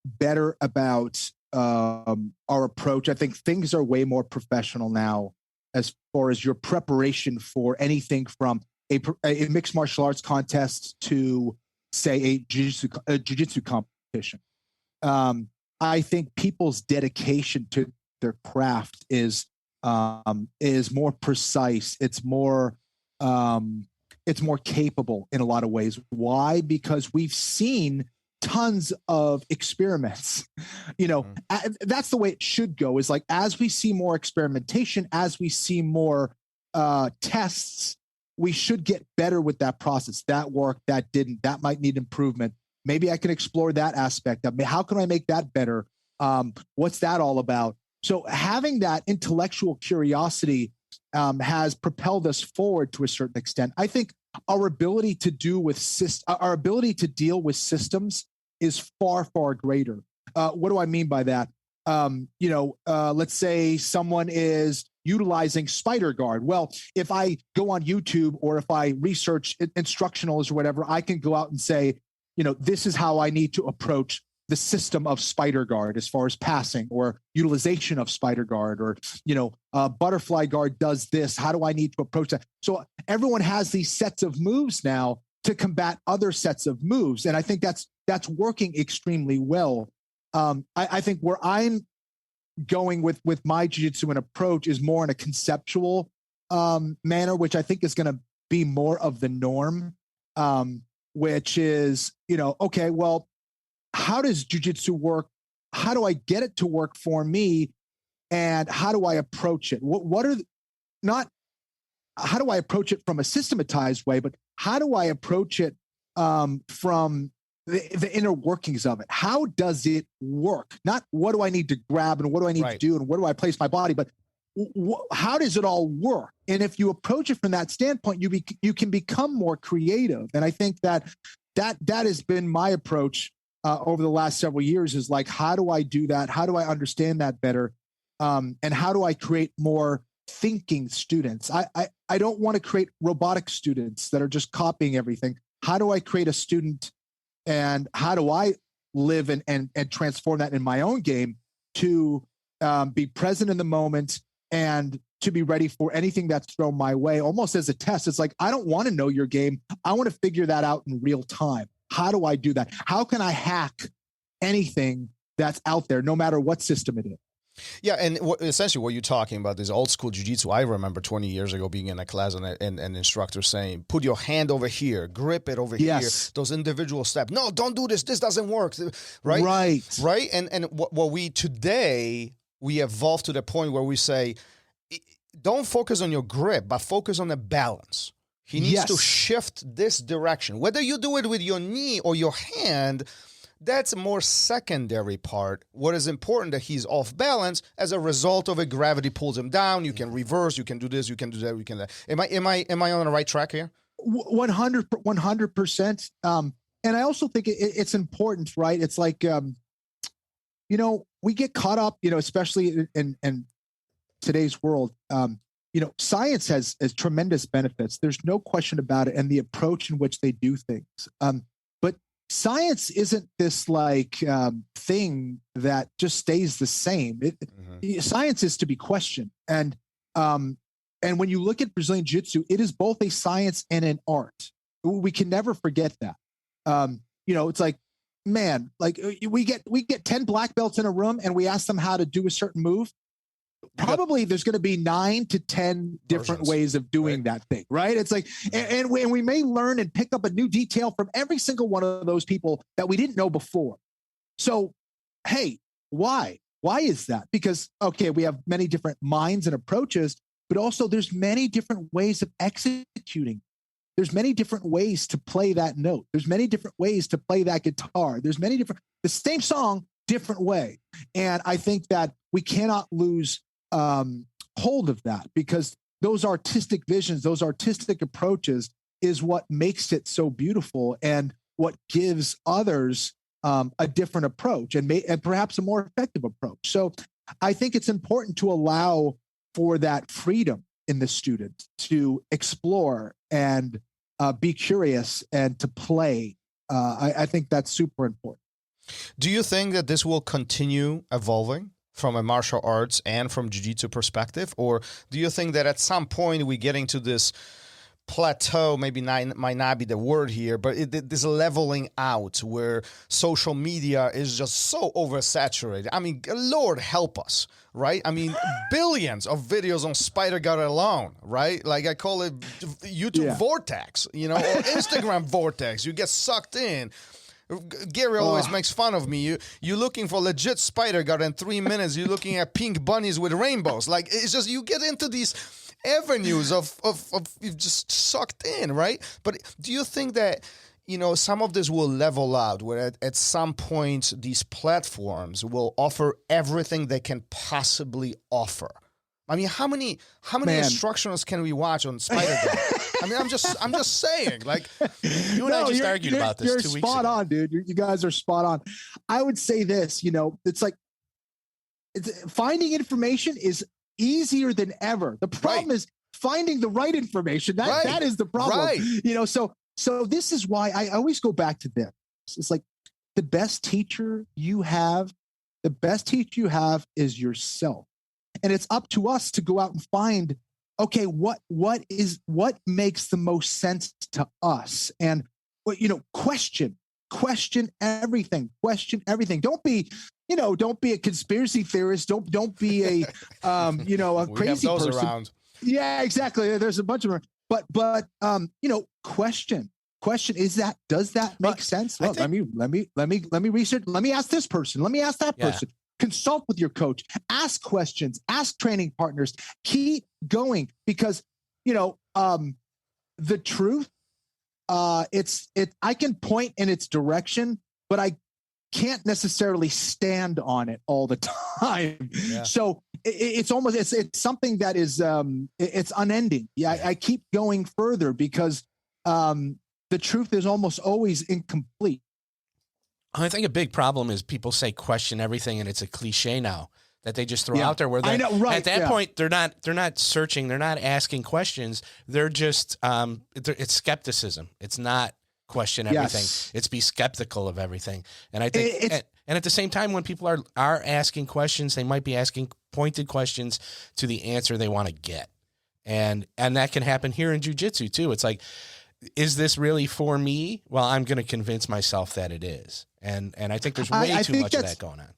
better about our approach. I think things are way more professional now as far as your preparation for anything from a mixed martial arts contest to, say, a jiu-jitsu competition. I think people's dedication to their craft is more precise. It's more capable in a lot of ways. Why? Because we've seen tons of experiments. That's the way it should go, is like, as we see more experimentation, as we see more tests, we should get better with that process. That worked, that didn't, that might need improvement. Maybe I can explore that aspect of me. How can I make that better? What's that all about? So having that intellectual curiosity has propelled us forward to a certain extent. I think our ability to deal with systems is far, far greater. What do I mean by that? Let's say someone is utilizing Spider Guard. Well, if I go on YouTube or if I research instructionals or whatever, I can go out and say, this is how I need to approach the system of Spider Guard as far as passing or utilization of Spider Guard, or, Butterfly Guard does this. How do I need to approach that? So everyone has these sets of moves now to combat other sets of moves. And I think that's working extremely well. I think where I'm going with my jiu-jitsu and approach is more in a conceptual manner, which I think is going to be more of the norm, which is, okay, well, how does jiu-jitsu work? How do I get it to work for me? And how do I approach it? How do I approach it from a systematized way, but how do I approach it from the inner workings of it? How does it work? Not what do I need to grab and what do I need to do and where do I place my body, but how does it all work? And if you approach it from that standpoint, you can become more creative. And I think that has been my approach over the last several years, is like, how do I do that? How do I understand that better? And how do I create more thinking students? I don't want to create robotic students that are just copying everything. How do I create a student, and how do I live and transform that in my own game to be present in the moment and to be ready for anything that's thrown my way, almost as a test? It's like, I don't want to know your game. I want to figure that out in real time. How do I do that? How can I hack anything that's out there, no matter what system it is? Yeah, and essentially what you're talking about is old school jiu-jitsu. I remember 20 years ago being in a class and an instructor saying, put your hand over here, grip it over here, those individual steps. No, don't do this. This doesn't work, right? Right. And what we today, we evolved to the point where we say, don't focus on your grip, but focus on the balance. He needs to shift this direction. Whether you do it with your knee or your hand, that's a more secondary part. What is important that he's off balance as a result of it. Gravity pulls him down. You can reverse. You can do this. You can do that. You can that. Am I on the right track here? 100%. And I also think it's important, right? It's like, we get caught up, especially in today's world. Science has tremendous benefits. There's no question about it, and the approach in which they do things. But science isn't this thing that just stays the same. Science is to be questioned, and when you look at Brazilian Jiu-Jitsu, it is both a science and an art. We can never forget that. It's like, man, we get 10 black belts in a room, and we ask them how to do a certain move. Probably there's going to be 9 to 10 different ways of doing that thing, right? It's like, and we may learn and pick up a new detail from every single one of those people that we didn't know before. So, hey, why? Why is that? Because, okay, we have many different minds and approaches, but also there's many different ways of executing. There's many different ways to play that note. There's many different ways to play that guitar. There's many different, the same song, different way. And I think that we cannot lose hold of that, because those artistic visions, those artistic approaches is what makes it so beautiful and what gives others a different approach and perhaps a more effective approach. So I think it's important to allow for that freedom in the student to explore and be curious and to play. I think that's super important. Do you think that this will continue evolving? from a martial arts and from jiu-jitsu perspective? Or do you think that at some point we're getting to this plateau, maybe might not be the word here, but this leveling out where social media is just so oversaturated? I mean, Lord help us, right? I mean, billions of videos on Spider Gut alone, right? Like I call it YouTube vortex, or Instagram vortex. You get sucked in. Gary always makes fun of me. You're looking for legit Spider Gut in 3 minutes. You're looking at pink bunnies with rainbows. Like, it's just, you get into these avenues of you've just sucked in, right? But do you think that, some of this will level out, where at some point these platforms will offer everything they can possibly offer? I mean, how many instructionals can we watch on Spider-Man? I mean, I'm just saying. Like, you and I just argued about this 2 weeks ago. You're spot on, dude. You guys are spot on. I would say this. It's like finding information is easier than ever. The problem is finding the right information. That is the problem. Right. So this is why I always go back to this. It's like the best teacher you have is yourself. And it's up to us to go out and find, okay, what makes the most sense to us? And question everything. Don't be a conspiracy theorist. Don't be a a crazy person. Around. Yeah, exactly. There's a bunch of them. But question. Does that make sense? Look, let me research. Let me ask this person. Let me ask that person. Consult with your coach, ask questions, ask training partners, keep going, because, the truth, I can point in its direction, but I can't necessarily stand on it all the time. Yeah. So it's almost, it's something that is, it's unending. Yeah. I keep going further because, the truth is almost always incomplete. I think a big problem is people say question everything, and it's a cliche now that they just throw out there. Where at that point they're not searching, they're not asking questions. They're just it's skepticism. It's not question everything. Yes. It's be skeptical of everything. And I think and at the same time, when people are asking questions, they might be asking pointed questions to the answer they want to get, and that can happen here in jiu-jitsu too. It's like, is this really for me? Well, I'm going to convince myself that it is. And I think there's way too much of that going on.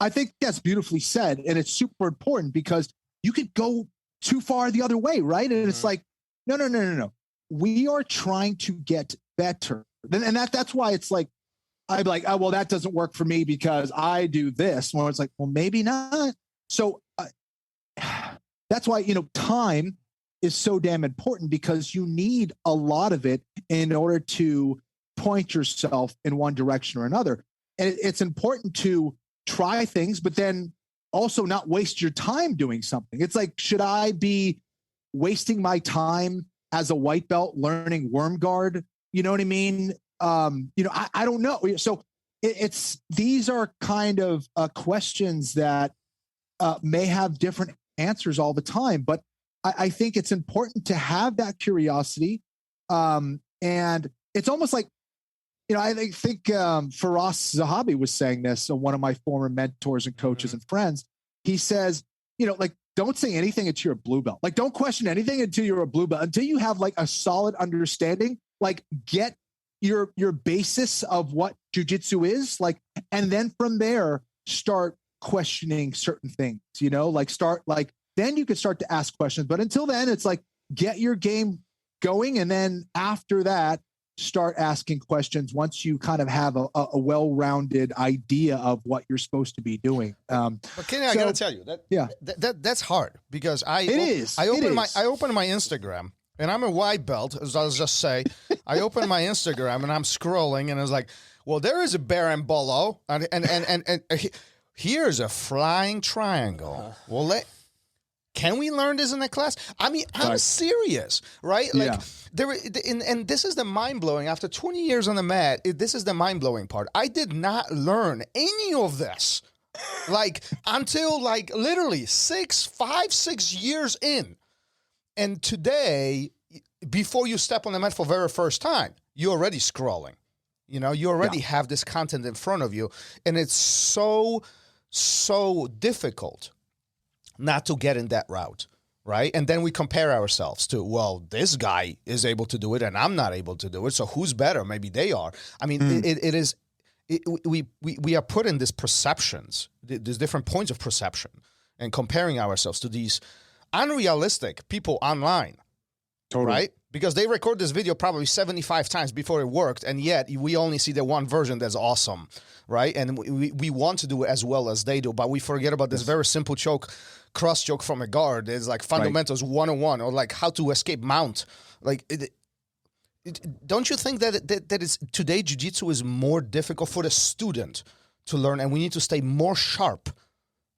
I think that's beautifully said. And it's super important because you could go too far the other way, right? And it's like, no. We are trying to get better. And that's why it's like, I'm like, oh, well, that doesn't work for me because I do this. Well, it's like, well, maybe not. So that's why, time is so damn important, because you need a lot of it in order to point yourself in one direction or another. And it's important to try things, but then also not waste your time doing something. It's like, should I be wasting my time as a white belt learning worm guard? You know what I mean? I don't know. So these are kind of questions that may have different answers all the time, but I think it's important to have that curiosity. And it's almost like, I think Firas Zahabi was saying this, one of my former mentors and coaches and friends. He says, like, don't say anything until you're a blue belt. Like, don't question anything until you're a blue belt, until you have like a solid understanding, like get your basis of what jiu-jitsu is, like, and then from there, start questioning certain things, then you can start to ask questions. But until then, it's like, get your game going. And then after that, start asking questions once you kind of have a well-rounded idea of what you're supposed to be doing. But Kenny, I got to tell you that's hard, because I open my Instagram, and I'm a white belt, as I'll just say. I open my Instagram and I'm scrolling, and it's like, well, there is a berimbolo, and here's a flying triangle. Well, can we learn this in a class? I mean, I'm serious, right? Like, and this is the mind-blowing. After 20 years on the mat, this is the mind-blowing part. I did not learn any of this, like, until, like, literally 5-6 years in. And today, before you step on the mat for the very first time, you're already scrolling. You already have this content in front of you. And it's so so difficult not to get in that route, right? And then we compare ourselves to, well, this guy is able to do it and I'm not able to do it, so who's better? Maybe they are. I mean, we are put in these perceptions, these different points of perception, and comparing ourselves to these unrealistic people online, right? Because they record this video probably 75 times before it worked, and yet we only see the one version that's awesome, right? And we want to do it as well as they do, but we forget about this very simple cross choke from a guard. It's like fundamentals 101, or like how to escape mount. Like, don't you think that it's, today jiu-jitsu is more difficult for the student to learn, and we need to stay more sharp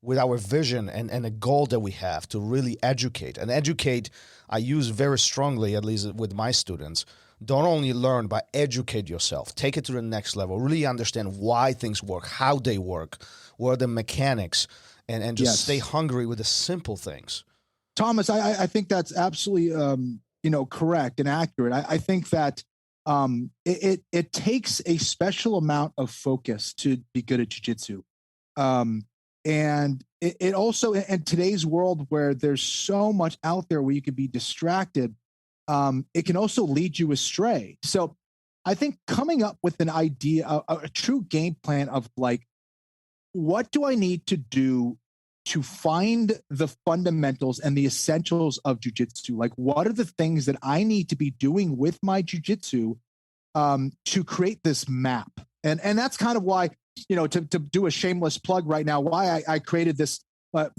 with our vision and a goal that we have to really educate. And educate, I use very strongly, at least with my students. Don't only learn, but educate yourself. Take it to the next level. Really understand why things work, how they work, what are the mechanics, and just stay hungry with the simple things. Thomas, I think that's absolutely correct and accurate. I think that it takes a special amount of focus to be good at jiu-jitsu. And it also, in today's world where there's so much out there where you could be distracted, it can also lead you astray. So I think coming up with an idea, a true game plan of like, what do I need to do to find the fundamentals and the essentials of jiu-jitsu? Like, what are the things that I need to be doing with my jiu-jitsu to create this map? And that's kind of why, to do a shameless plug right now, why I created this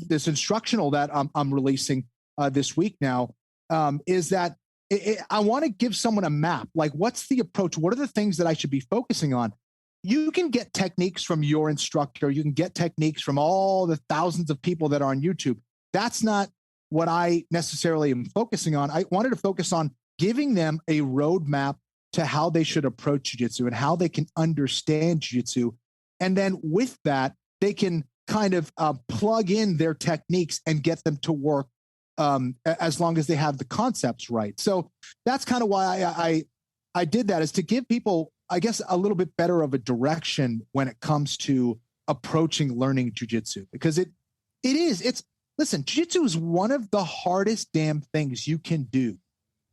instructional that I'm releasing this week now, is that I want to give someone a map. Like, what's the approach? What are the things that I should be focusing on? You can get techniques from your instructor. You can get techniques from all the thousands of people that are on YouTube. That's not what I necessarily am focusing on. I wanted to focus on giving them a roadmap to how they should approach jiu-jitsu and how they can understand jiu-jitsu. And then with that, they can kind of plug in their techniques and get them to work as long as they have the concepts right. So that's kind of why I did that, is to give people, I guess, a little bit better of a direction when it comes to approaching learning jiu-jitsu, because listen, jiu-jitsu is one of the hardest damn things you can do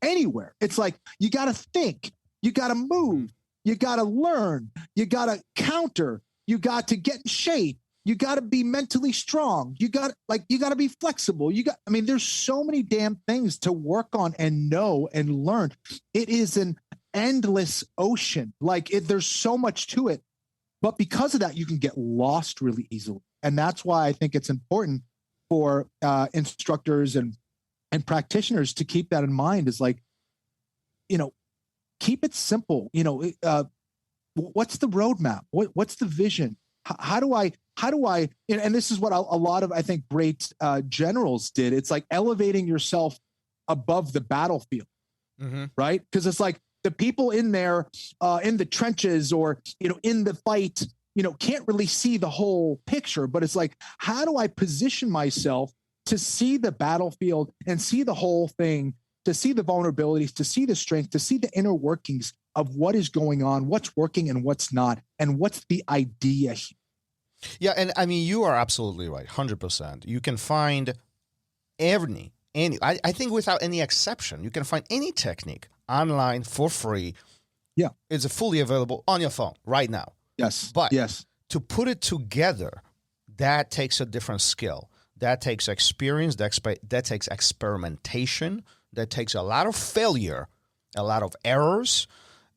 anywhere. It's like, you got to think, you got to move, you got to learn, you got to counter, you got to get in shape, you got to be mentally strong, you got to be flexible. There's so many damn things to work on and know and learn. It is an endless ocean. There's so much to it, but because of that, you can get lost really easily. And that's why I think it's important for instructors and practitioners to keep that in mind, is like, keep it simple. What's the roadmap? What's the vision? How do I, and this is what a lot of, I think, great generals did. It's like elevating yourself above the battlefield, right? Because it's like the people in there, in the trenches or, in the fight, can't really see the whole picture, but it's like, how do I position myself to see the battlefield and see the whole thing, to see the vulnerabilities, to see the strength, to see the inner workings of what is going on, what's working and what's not, and what's the idea here. Yeah, and you are absolutely right, 100%. You can find any, I think without any exception, you can find any technique online for free. Yeah. It's fully available on your phone right now. Yes. But yes, to put it together, that takes a different skill. That takes experience, that takes experimentation, that takes a lot of failure, a lot of errors.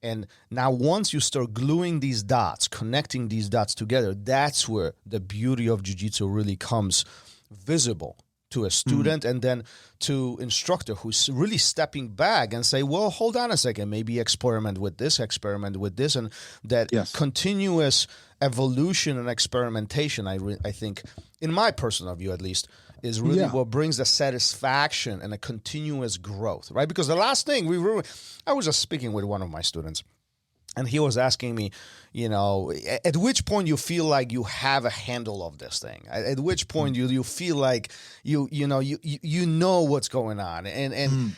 And now once you start gluing these dots, connecting these dots together, that's where the beauty of jiu-jitsu really comes visible to a student and then to instructor who's really stepping back and say, well, hold on a second, maybe experiment with this, and that continuous evolution and experimentation, I think, in my personal view at least, is really what brings the satisfaction and a continuous growth, right? Because the last thing I was just speaking with one of my students, and he was asking me, at which point you feel like you have a handle of this thing? At which point you feel like you know what's going on? And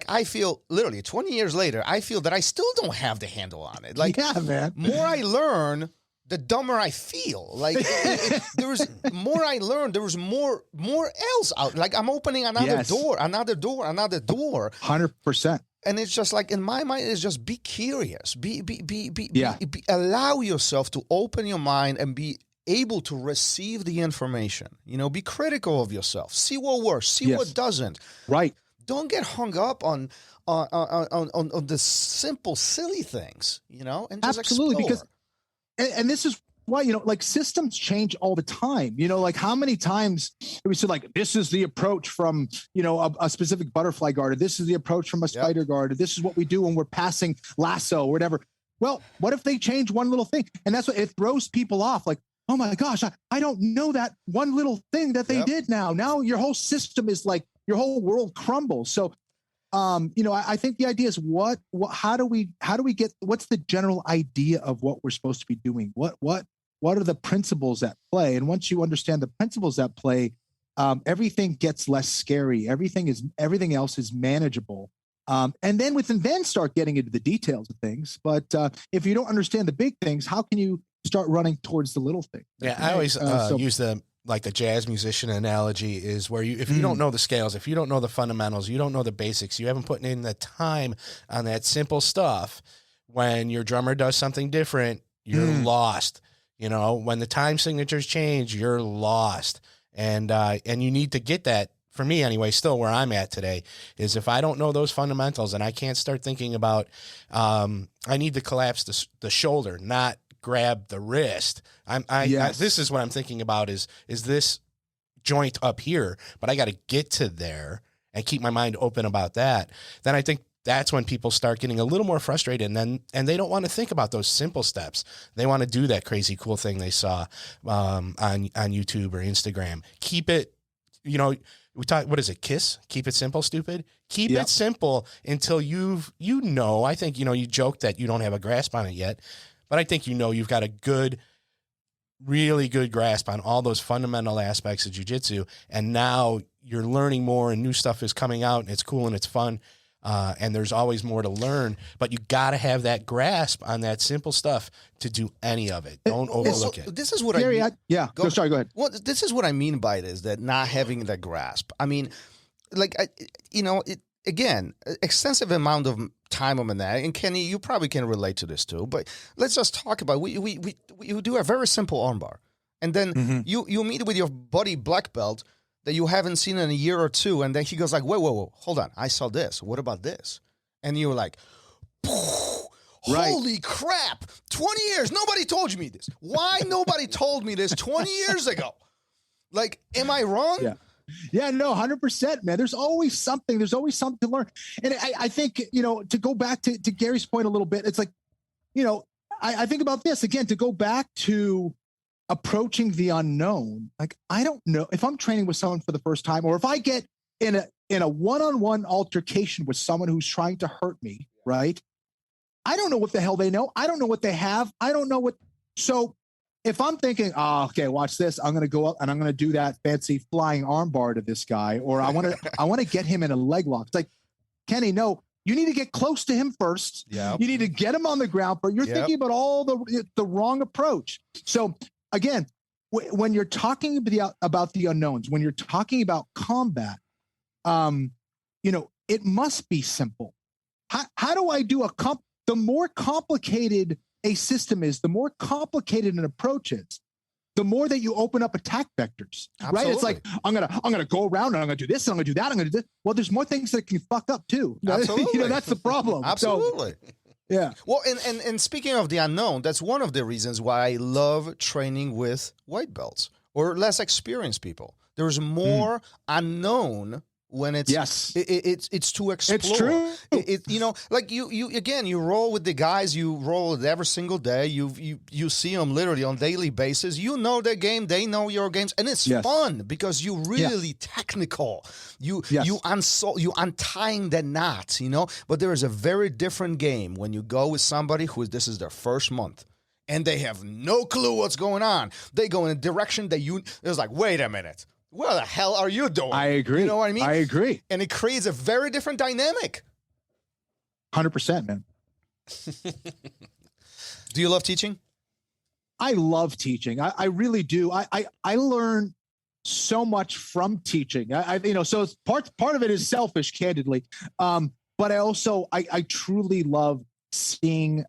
I feel literally 20 years later, I feel that I still don't have the handle on it. Like, yeah, man. More I learn, the dumber I feel. Like there was more I learned. There was more else out. Like I'm opening another door. 100%. And it's just like, in my mind, it's just be curious. Allow yourself to open your mind and be able to receive the information. You know, be critical of yourself. See what works. See what doesn't. Right. Don't get hung up on the simple, silly things. You know, and just absolutely explore. Because, and this is why, you know, like systems change all the time. You know, like how many times we said, like, this is the approach from, you know, a specific butterfly guard, or this is the approach from a spider guard, or this is what we do when we're passing lasso or whatever. Well, what if they change one little thing? And that's what it throws people off. Like, oh my gosh, I don't know that one little thing that they did now. Now your whole system is like, your whole world crumbles. So, you know, I think the idea is how do we get, what's the general idea of what we're supposed to be doing? What are the principles at play? And once you understand the principles at play, everything gets less scary. Everything else is manageable. And then start getting into the details of things. But if you don't understand the big things, how can you start running towards the little things? Yeah, I always use the jazz musician analogy is where if you don't know the scales, if you don't know the fundamentals, you don't know the basics, you haven't put in the time on that simple stuff, when your drummer does something different, you're lost. You know, when the time signatures change, you're lost. And you need to get that, for me anyway, still where I'm at today, is if I don't know those fundamentals and I can't start thinking about, I need to collapse the shoulder, not grab the wrist. This is what I'm thinking about is this joint up here, but I got to get to there and keep my mind open about that. Then I think that's when people start getting a little more frustrated, and they don't want to think about those simple steps. They want to do that crazy cool thing they saw on YouTube or Instagram. Keep it, you know, we talk, what is it? KISS? Keep it simple, stupid. Keep it simple until I think, you know, you joke that you don't have a grasp on it yet, but I think, you know, you've got a really good grasp on all those fundamental aspects of jiu-jitsu. And now you're learning more and new stuff is coming out and it's cool and it's fun. And there's always more to learn, but you got to have that grasp on that simple stuff to do any of it. Don't overlook it. This is what Gary, I mean. Go ahead. Well, this is what I mean by it, is that not having that grasp. I mean, like, again, extensive amount of time on that. And Kenny, you probably can relate to this too, but let's just talk about, we do a very simple armbar. And then you meet with your buddy black belt that you haven't seen in a year or two, and then he goes like, wait, hold on, I saw this. What about this? And you're like, holy crap, 20 years, nobody told me this. Why nobody told me this 20 years ago? Like, am I wrong? Yeah, no, 100%, man. There's always something to learn. And I think, you know, to go back to Gary's point a little bit, it's like, you know, I think about this again, to go back to approaching the unknown. Like, I don't know if I'm training with someone for the first time, or if I get in a one-on-one altercation with someone who's trying to hurt me, right? I don't know what the hell they know. I don't know what they have. I don't know what. So if I'm thinking, okay, watch this, I'm going to go up and I'm going to do that fancy flying armbar to this guy, or I want to get him in a leg lock. It's like, Kenny, no, you need to get close to him first. Yeah. You need to get him on the ground, but you're thinking about all the wrong approach. So again, when you're talking about the unknowns, when you're talking about combat, you know, it must be simple. How do I do the more complicated a system is, the more complicated an approach is, the more that you open up attack vectors, right? It's like, I'm gonna go around and I'm gonna do this and I'm gonna do that. I'm gonna do this. Well, there's more things that can fuck up too. Absolutely. You know, that's the problem. Absolutely. So, yeah. Well, and speaking of the unknown, that's one of the reasons why I love training with white belts or less experienced people. There's more unknown when it's it's to explore. It's true. You know, like you roll with the guys you roll with every single day. You see them literally on a daily basis. You know their game, they know your games, and it's fun because you really technical. You untying the knots, you know. But there is a very different game when you go with somebody this is their first month. And they have no clue what's going on. They go in a direction that it's like, wait a minute. What the hell are you doing? I agree. You know what I mean? I agree. And it creates a very different dynamic. 100%, man. Do you love teaching? I love teaching. I really do. I learn so much from teaching. So part of it is selfish, candidly. But I truly love seeing,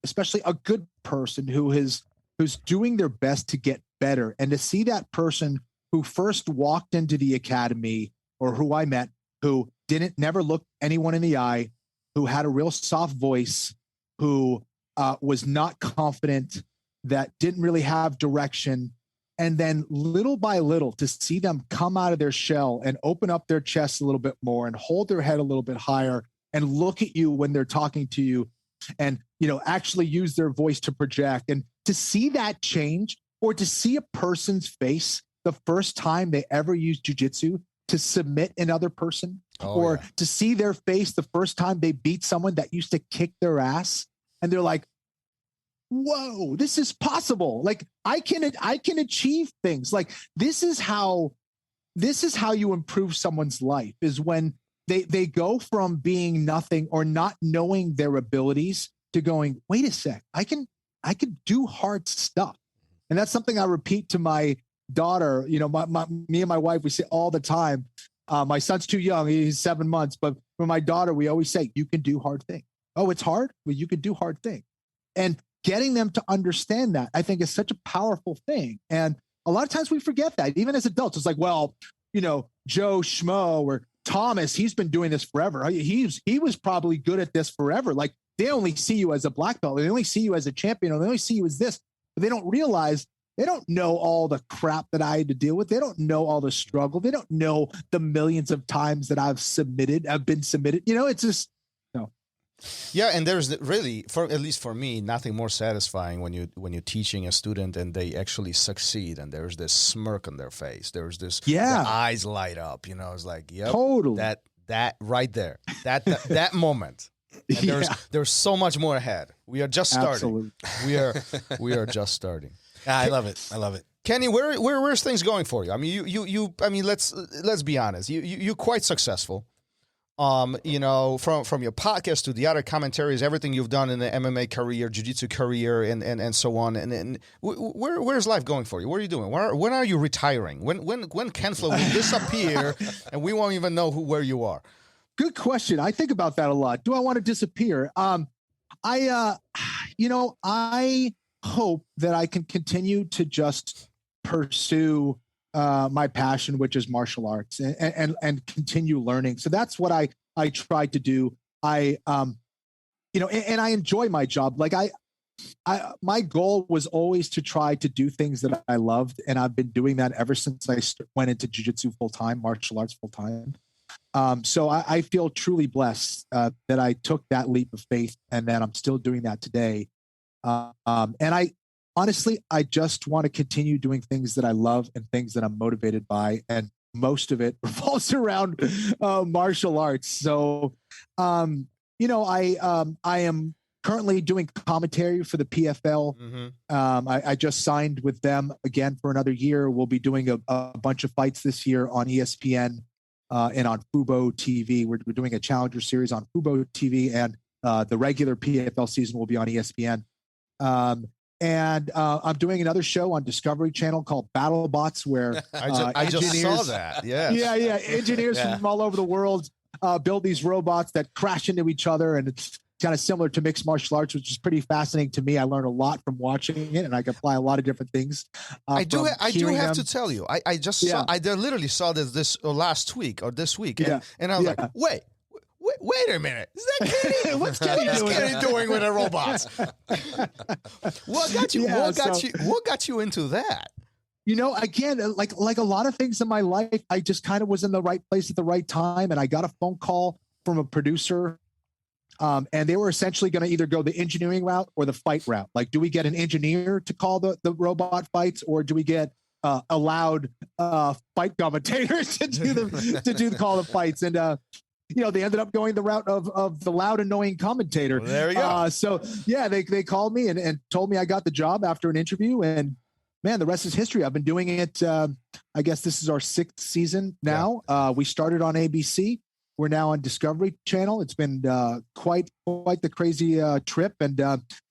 especially a good person who's doing their best to get better, and to see that person who first walked into the academy, or who I met, who never look anyone in the eye, who had a real soft voice, who was not confident, that didn't really have direction. And then little by little, to see them come out of their shell and open up their chest a little bit more and hold their head a little bit higher and look at you when they're talking to you, and, actually use their voice to project, and to see that change, or to see a person's face the first time they ever use jiu-jitsu to submit another person, to see their face the first time they beat someone that used to kick their ass, and they're like, whoa, this is possible. Like, I can achieve things. Like, this is how you improve someone's life, is when they go from being nothing or not knowing their abilities to going, wait a sec, I can do hard stuff. And that's something I repeat to my daughter. Me and my wife, we say all the time, my son's too young, he's 7 months, but for my daughter, we always say, you can do hard things. Oh, it's hard? Well, you can do hard things. And getting them to understand that, I think, is such a powerful thing. And a lot of times we forget that, even as adults. It's like, well, Joe Schmo or Thomas, he's been doing this forever. He was probably good at this forever. Like, they only see you as a black belt. They only see you as a champion, or they only see you as this. But they don't realize, they don't know all the crap that I had to deal with. They don't know all the struggle. They don't know the millions of times that I've been submitted. It's just, Yeah, and there's really, at least for me, nothing more satisfying when you're teaching a student and they actually succeed, and there's this smirk on their face. There's this, the eyes light up. It's like, yep, totally, that right there, that moment. And there's so much more ahead. We are just starting. Absolutely. We are just starting. Yeah, I love it. Kenny, where's things going for you? I mean, let's be honest. You're quite successsul. From your podcast to the other commentaries, everything you've done in the MMA career, jiu-jitsu career, and so on. And where's life going for you? What are you doing? When are you retiring? When Kenflo will disappear and we won't even know where you are? Good question. I think about that a lot. Do I want to disappear? I hope that I can continue to just pursue my passion, which is martial arts, and continue learning. So that's what I tried to do. And I enjoy my job. Like, my goal was always to try to do things that I loved. And I've been doing that ever since I went into jiu-jitsu full-time, martial arts full-time. So I feel truly blessed that I took that leap of faith, and that I'm still doing that today. And honestly, I just want to continue doing things that I love and things that I'm motivated by. And most of it revolves around martial arts. So, I am currently doing commentary for the PFL. Mm-hmm. I just signed with them again for another year. We'll be doing a bunch of fights this year on ESPN and on Fubo TV. We're doing a Challenger series on Fubo TV, and the regular PFL season will be on ESPN. And I'm doing another show on Discovery Channel called BattleBots, where I just saw that. Yeah. Engineers from all over the world build these robots that crash into each other, and it's kind of similar to mixed martial arts, which is pretty fascinating to me. I learned a lot from watching it, and I can apply a lot of different things. I do have to tell you, I just saw, I literally saw this last week or this week, and I was like, wait a minute. Is that Kenny? What's Kenny doing with the robots? What got you into that? Again, like a lot of things in my life, I just kind of was in the right place at the right time. And I got a phone call from a producer. And they were essentially going to either go the engineering route or the fight route. Like, do we get an engineer to call the robot fights, or do we get allowed fight commentators to do the call of fights? And they ended up going the route of the loud, annoying commentator. Well, there you go. So they called me and told me I got the job after an interview, and man, the rest is history. I've been doing it. I guess this is our 6th season now. We started on ABC. we're now on Discovery Channel. It's been quite the crazy trip, and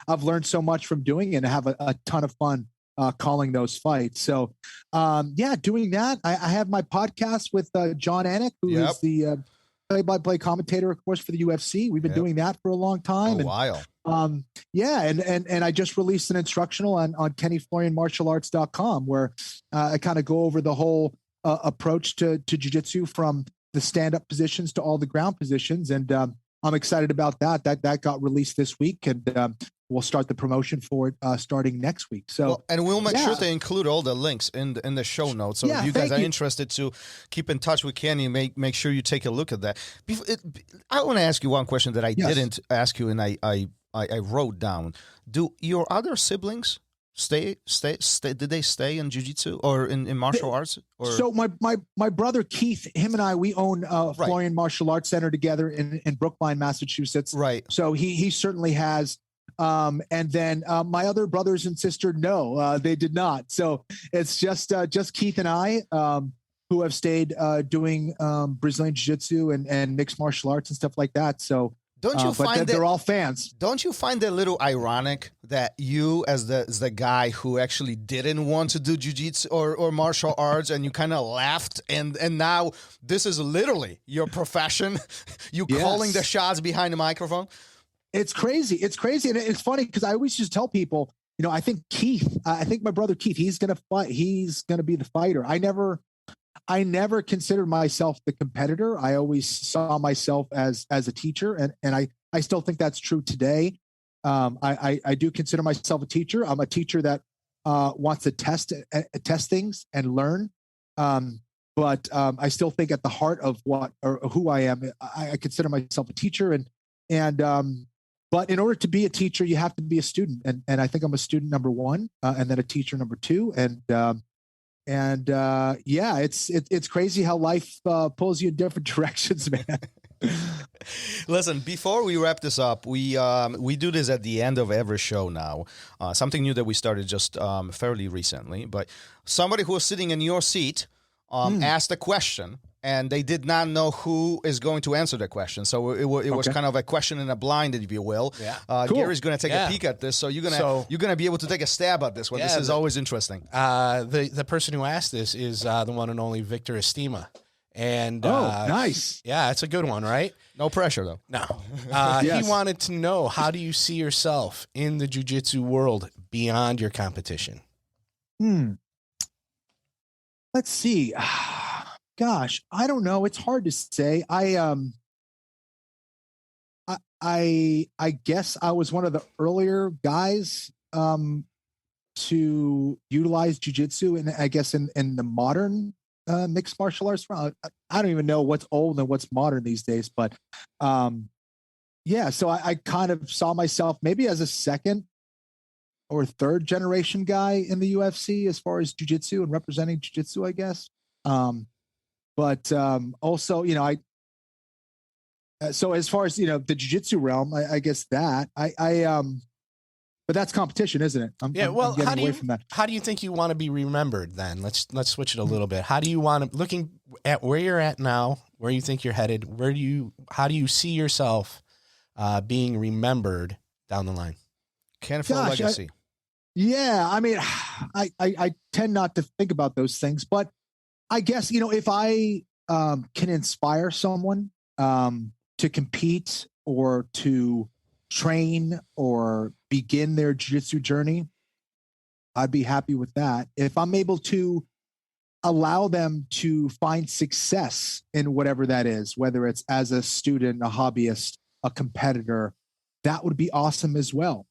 I've learned so much from doing it and have a ton of fun calling those fights. So, doing that. I have my podcast with John Anik, who is the play-by-play commentator, of course, for the UFC. We've been doing that for a long time. A while. And I just released an instructional on KennyFlorianMartialArts.com where I kind of go over the whole approach to jiu-jitsu from the stand-up positions to all the ground positions. And I'm excited about that. That got released this week, and we'll start the promotion for it starting next week. So, and we'll make sure to include all the links in the show notes. So if you guys are interested to keep in touch with Kenny, make sure you take a look at that. I want to ask you one question that I didn't ask you, and I wrote down. Do your other siblings stay? Did they stay in jiu-jitsu or in martial arts? Or? So my brother Keith, him and I, we own Florian Martial Arts Center together in Brookline, Massachusetts. Right. So he certainly has. And then my other brothers and sister, no, they did not. So it's just Keith and I who have stayed doing Brazilian jiu-jitsu and mixed martial arts and stuff like that. So. Don't you find that they're all fans? Don't you find it a little ironic that you, as the guy who actually didn't want to do jiu-jitsu or martial arts, and you kind of laughed, and now this is literally your profession? You calling the shots behind the microphone? It's crazy. It's crazy, and it's funny because I always just tell people, I think my brother Keith, he's gonna fight. He's gonna be the fighter. I never considered myself the competitor. I always saw myself as a teacher, and I still think that's true today. I do consider myself a teacher. I'm a teacher that wants to test things and learn. But I still think at the heart of who I am, I consider myself a teacher. But in order to be a teacher, you have to be a student, and I think I'm a student number one, and then a teacher number two, it's crazy how life pulls you in different directions, man. Listen, before we wrap this up, we do this at the end of every show now. Something new that we started just fairly recently. But somebody who was sitting in your seat asked a question, and they did not know who is going to answer the question. So it was kind of a question in a blind, if you will. Yeah. Cool. Gary's going to take a peek at this, so you're gonna be able to take a stab at this one. This is always interesting. The person who asked this is the one and only Victor Estima. And nice. Yeah, it's a good one, right? No pressure, though. No. He wanted to know, how do you see yourself in the jiu-jitsu world beyond your competition? Let's see. Gosh, I don't know. It's hard to say. I guess I was one of the earlier guys to utilize jiu-jitsu, and I guess in the modern mixed martial arts. I don't even know what's old and what's modern these days, but so I kind of saw myself maybe as a second or third generation guy in the UFC as far as jiu-jitsu and representing jiu-jitsu, I guess. But also, so as far as, the jiu-jitsu realm, I guess that but that's competition, isn't it? I'm getting away from that. How do you think you want to be remembered then? Let's switch it a little bit. How do you want to, looking at where you're at now, where you think you're headed, how do you see yourself being remembered down the line? Kenflo legacy. I mean, I tend not to think about those things, but I guess, if I can inspire someone to compete or to train or begin their jiu-jitsu journey, I'd be happy with that. If I'm able to allow them to find success in whatever that is, whether it's as a student, a hobbyist, a competitor, that would be awesome as well.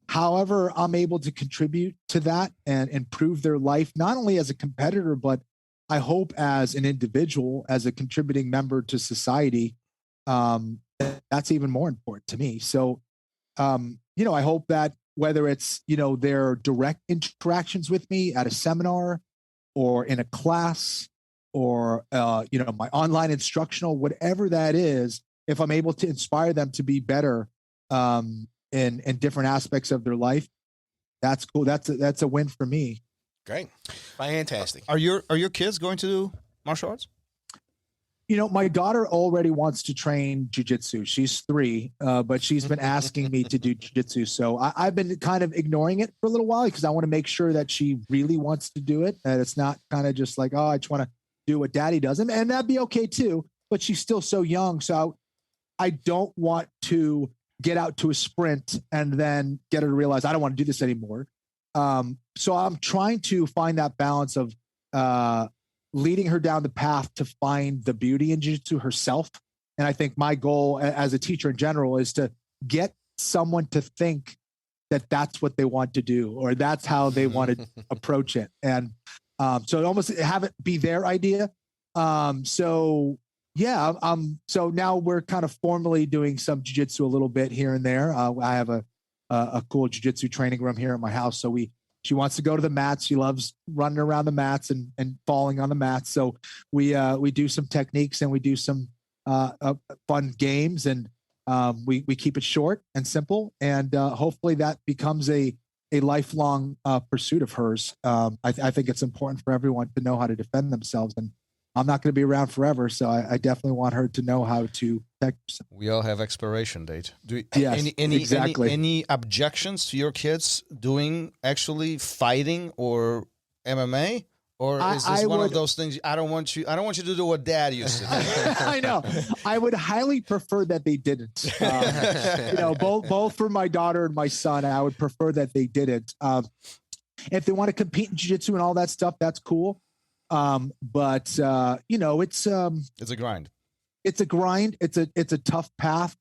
However, I'm able to contribute to that and improve their life, not only as a competitor, but I hope as an individual, as a contributing member to society, that's even more important to me. So, I hope that whether it's, their direct interactions with me at a seminar or in a class or, my online instructional, whatever that is, if I'm able to inspire them to be better in different aspects of their life, that's cool. That's a win for me. Great. Fantastic. Are your kids going to do martial arts? My daughter already wants to train jiu-jitsu. She's 3, but she's been asking me to do jiu-jitsu. So I've been kind of ignoring it for a little while because I want to make sure that she really wants to do it. And it's not kind of just like, oh, I just want to do what daddy does. And that'd be okay too, but she's still so young. So I don't want to get out to a sprint and then get her to realize I don't want to do this anymore. So I'm trying to find that balance of, leading her down the path to find the beauty in jiu-jitsu herself. And I think my goal as a teacher in general is to get someone to think that that's what they want to do, or that's how they want to approach it. And so almost have it be their idea. So now we're kind of formally doing some jiu-jitsu a little bit here and there. I have a cool jiu-jitsu training room here at my house. So she wants to go to the mats. She loves running around the mats and falling on the mats. So we do some techniques and we do some fun games, and we keep it short and simple. And hopefully that becomes a lifelong pursuit of hers. I think it's important for everyone to know how to defend themselves, and I'm not going to be around forever. So I definitely want her to know how to protect herself. We all have expiration date. Exactly. Any objections to your kids doing actually fighting or MMA? Or is this one of those things? I don't want you to do what dad used to do. I know. I would highly prefer that they didn't. Both for my daughter and my son, I would prefer that they didn't. If they want to compete in jiu-jitsu and all that stuff, that's cool. But it's a grind. It's a grind. It's a tough path.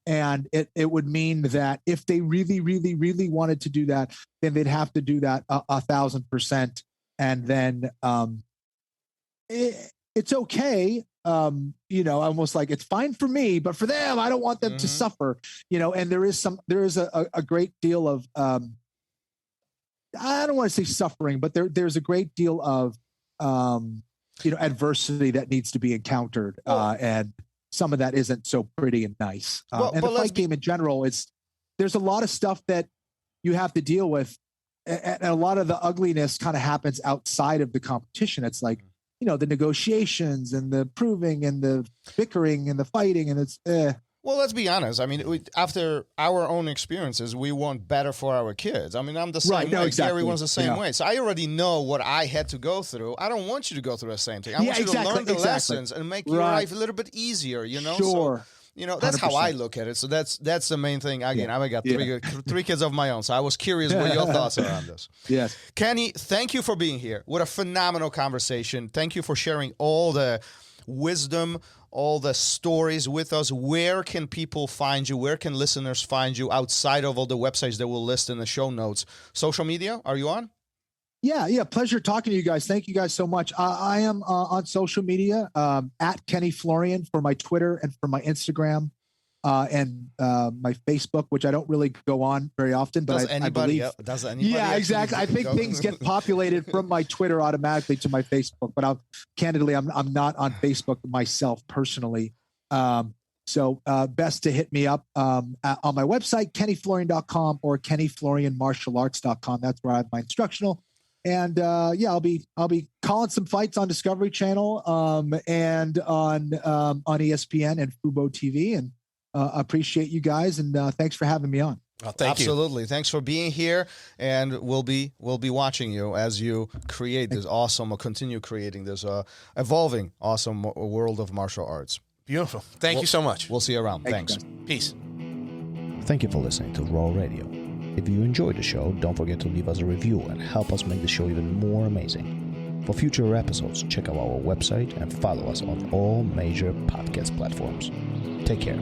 And it would mean that if they really, really, really wanted to do that, then they'd have to do that 1,000%. And then it's okay. Almost like it's fine for me, but for them, I don't want them to suffer, and there is a great deal of, I don't want to say suffering, but there's a great deal of, adversity that needs to be encountered. And some of that isn't so pretty and nice. And the fight game in general, there's a lot of stuff that you have to deal with. And a lot of the ugliness kind of happens outside of the competition. It's like, the negotiations and the proving and the bickering and the fighting, and it's Well, let's be honest. I mean, after our own experiences, we want better for our kids. I mean, I'm the same way. No, exactly. Everyone's the same way. So I already know what I had to go through. I don't want you to go through the same thing. I want you to learn the lessons and make your life a little bit easier, Sure. So, that's 100%. How I look at it. So that's the main thing. Again, I got three kids of my own. So I was curious what your thoughts are on this. Yes. Kenny, thank you for being here. What a phenomenal conversation. Thank you for sharing all the wisdom, all the stories with us. Where can people find you? Where can listeners find you outside of all the websites that we'll list in the show notes? Social media, are you on? Yeah. Pleasure talking to you guys. Thank you guys so much. I am on social media at Kenny Florian for my Twitter and for my Instagram and my Facebook, which I don't really go on very often. But I believe. Does anybody? Yeah, exactly. I think things get populated from my Twitter automatically to my Facebook. But I'm not on Facebook myself personally. So best to hit me up on my website, kennyflorian.com or kennyflorianmartialarts.com. That's where I have my instructional. And I'll be calling some fights on Discovery Channel and on ESPN and Fubo TV. And appreciate you guys, and thanks for having me on. Well, Absolutely. Thanks for being here, and we'll be watching you as you create this awesome, or continue creating this evolving, awesome world of martial arts. Beautiful. Thank you so much. We'll see you around. Thanks. Peace. Thank you for listening to RŌL Radio. If you enjoyed the show, don't forget to leave us a review and help us make the show even more amazing. For future episodes, check out our website and follow us on all major podcast platforms. Take care.